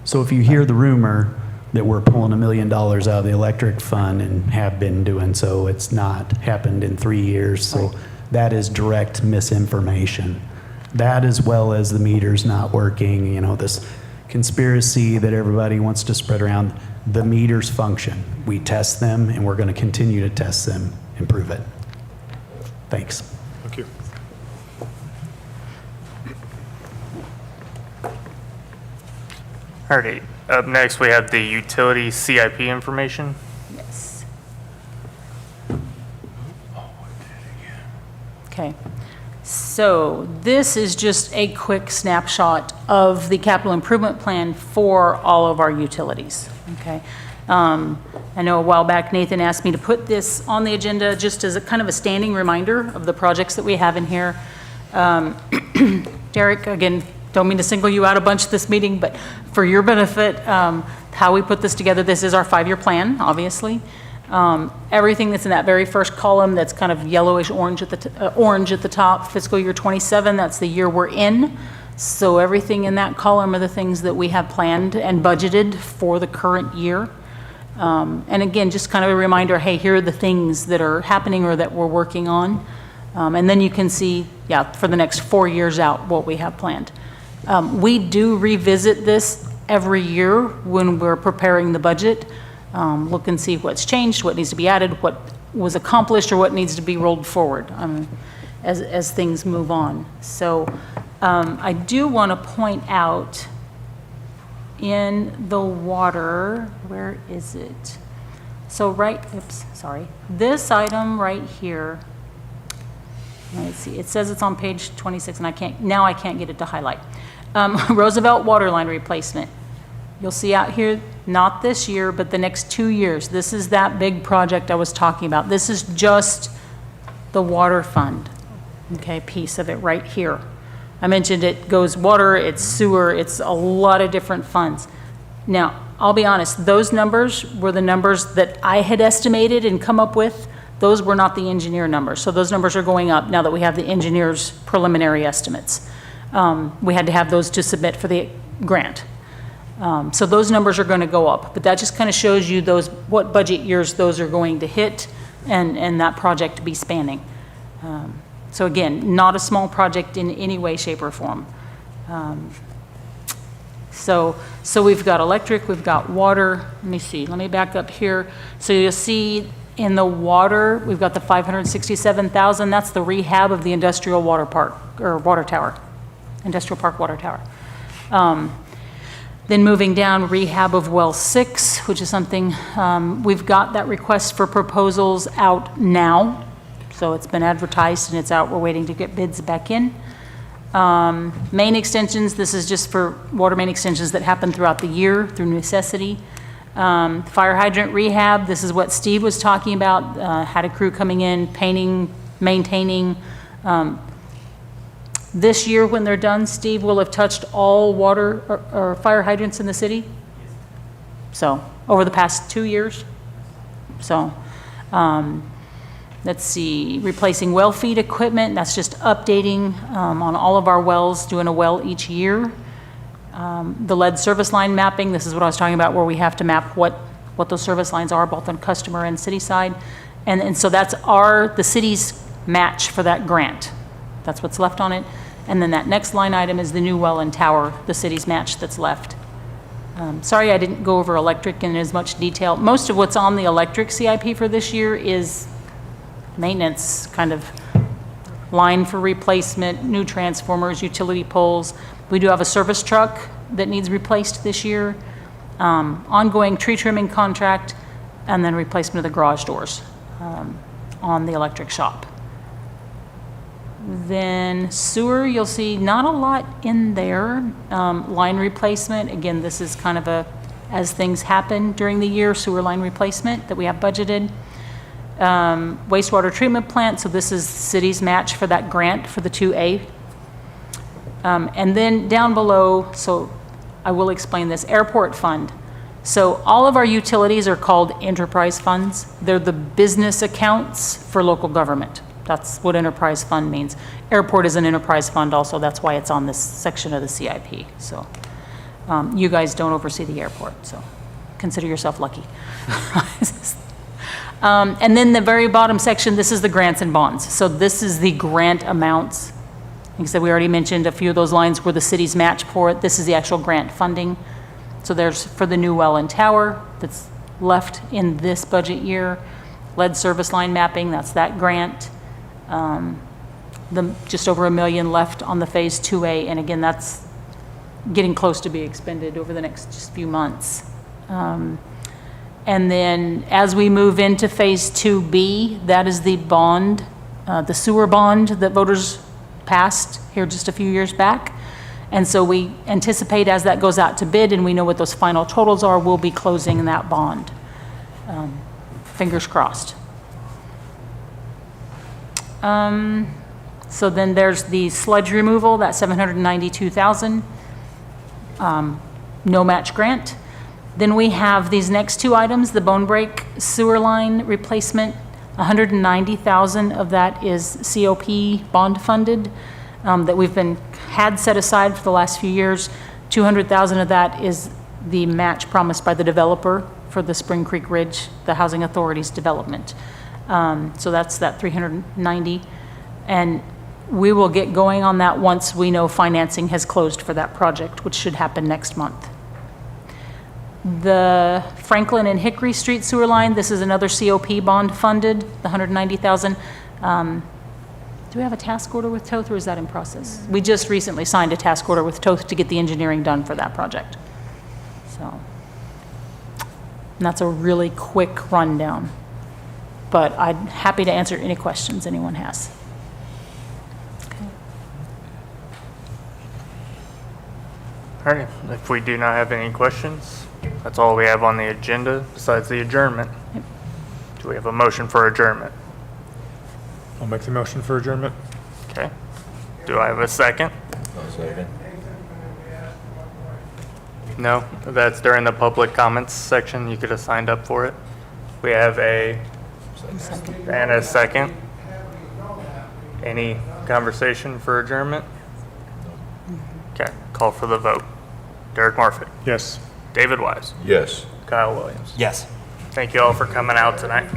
So if you hear the rumor that we're pulling $1 million out of the electric fund and have been doing so, it's not happened in 3 years. So that is direct misinformation. That, as well as the meters not working, this conspiracy that everybody wants to spread around. The meters function. We test them, and we're going to continue to test them and prove it. Thanks. Thank you. All right, up next, we have the utility CIP information. Yes. Okay. So this is just a quick snapshot of the capital improvement plan for all of our utilities, okay? I know a while back Nathan asked me to put this on the agenda just as a kind of a standing reminder of the projects that we have in here. Derek, again, don't mean to single you out a bunch this meeting, but for your benefit, how we put this together, this is our 5-year plan, obviously. Everything that's in that very first column that's kind of yellowish orange at the top, fiscal year 27, that's the year we're in. So everything in that column are the things that we have planned and budgeted for the current year. And again, just kind of a reminder, hey, here are the things that are happening or that we're working on. And then you can see, for the next 4 years out, what we have planned. We do revisit this every year when we're preparing the budget. Look and see what's changed, what needs to be added, what was accomplished, or what needs to be rolled forward as things move on. So I do want to point out in the water, where is it? So this item right here, let's see, it says it's on page 26, and I can't get it to highlight. Roosevelt water line replacement. You'll see out here, not this year, but the next 2 years. This is that big project I was talking about. This is just the water fund, okay, piece of it right here. I mentioned it goes water, it's sewer, it's a lot of different funds. Now, I'll be honest, those numbers were the numbers that I had estimated and come up with. Those were not the engineer numbers. So those numbers are going up now that we have the engineer's preliminary estimates. We had to have those to submit for the grant. So those numbers are going to go up, but that just kind of shows you what budget years those are going to hit and that project to be spanning. So again, not a small project in any way, shape, or form. So we've got electric, we've got water. Let me back up here. So you'll see in the water, we've got the $567,000. That's the rehab of the industrial water park, or water tower, industrial park water tower. Then moving down, rehab of well 6, which is something, we've got that request for proposals out now. So it's been advertised and it's out. We're waiting to get bids back in. Main extensions, this is just for water main extensions that happen throughout the year through necessity. Fire hydrant rehab, this is what Steve was talking about, had a crew coming in, painting, maintaining. This year, when they're done, Steve will have touched all water or fire hydrants in the city? So, over the past 2 years. So, let's see, replacing well feed equipment, that's just updating on all of our wells, doing a well each year. The lead service line mapping, this is what I was talking about, where we have to map what those service lines are, both on customer and city side. And so that's the city's match for that grant. That's what's left on it. And then that next line item is the new well and tower, the city's match that's left. Sorry I didn't go over electric in as much detail. Most of what's on the electric CIP for this year is maintenance, kind of line for replacement, new transformers, utility poles. We do have a service truck that needs replaced this year, ongoing tree trimming contract, and then replacement of the garage doors on the electric shop. Then sewer, you'll see not a lot in there. Line replacement, again, this is kind of as things happen during the year, sewer line replacement that we have budgeted. Wastewater treatment plant, so this is the city's match for that grant for the 2A. And then down below, so I will explain this, airport fund. So all of our utilities are called enterprise funds. They're the business accounts for local government. That's what enterprise fund means. Airport is an enterprise fund also, that's why it's on this section of the CIP. So you guys don't oversee the airport, so consider yourself lucky. And then the very bottom section, this is the grants and bonds. So this is the grant amounts. Like I said, we already mentioned a few of those lines where the city's match for it. This is the actual grant funding. So there's for the new well and tower that's left in this budget year. Lead service line mapping, that's that grant. Just over $1 million left on the phase 2A, and again, that's getting close to be expended over the next just few months. And then as we move into phase 2B, that is the bond, the sewer bond that voters passed here just a few years back. And so we anticipate as that goes out to bid and we know what those final totals are, we'll be closing that bond. Fingers crossed. So then there's the sludge removal, that $792,000, no match grant. Then we have these next two items, the Bone Break sewer line replacement, $190,000 of that is COP bond funded, that we've had set aside for the last few years. $200,000 of that is the match promised by the developer for the Spring Creek Ridge, the Housing Authority's development. So that's that 390. And we will get going on that once we know financing has closed for that project, which should happen next month. The Franklin and Hickory Street sewer line, this is another COP bond funded, the $190,000. Do we have a task order with Toth, or is that in process? We just recently signed a task order with Toth to get the engineering done for that project. So, and that's a really quick rundown. But I'm happy to answer any questions anyone has. All right, if we do not have any questions, that's all we have on the agenda besides the adjournment. Do we have a motion for adjournment? I'll make the motion for adjournment. Okay. Do I have a second? No, that's during the public comments section. You could have signed up for it. We have a and a second. Any conversation for adjournment? Okay, call for the vote. Derek Morfitt, Yes. David Wise, Yes. Kyle Williams. Yes. Thank you all for coming out tonight.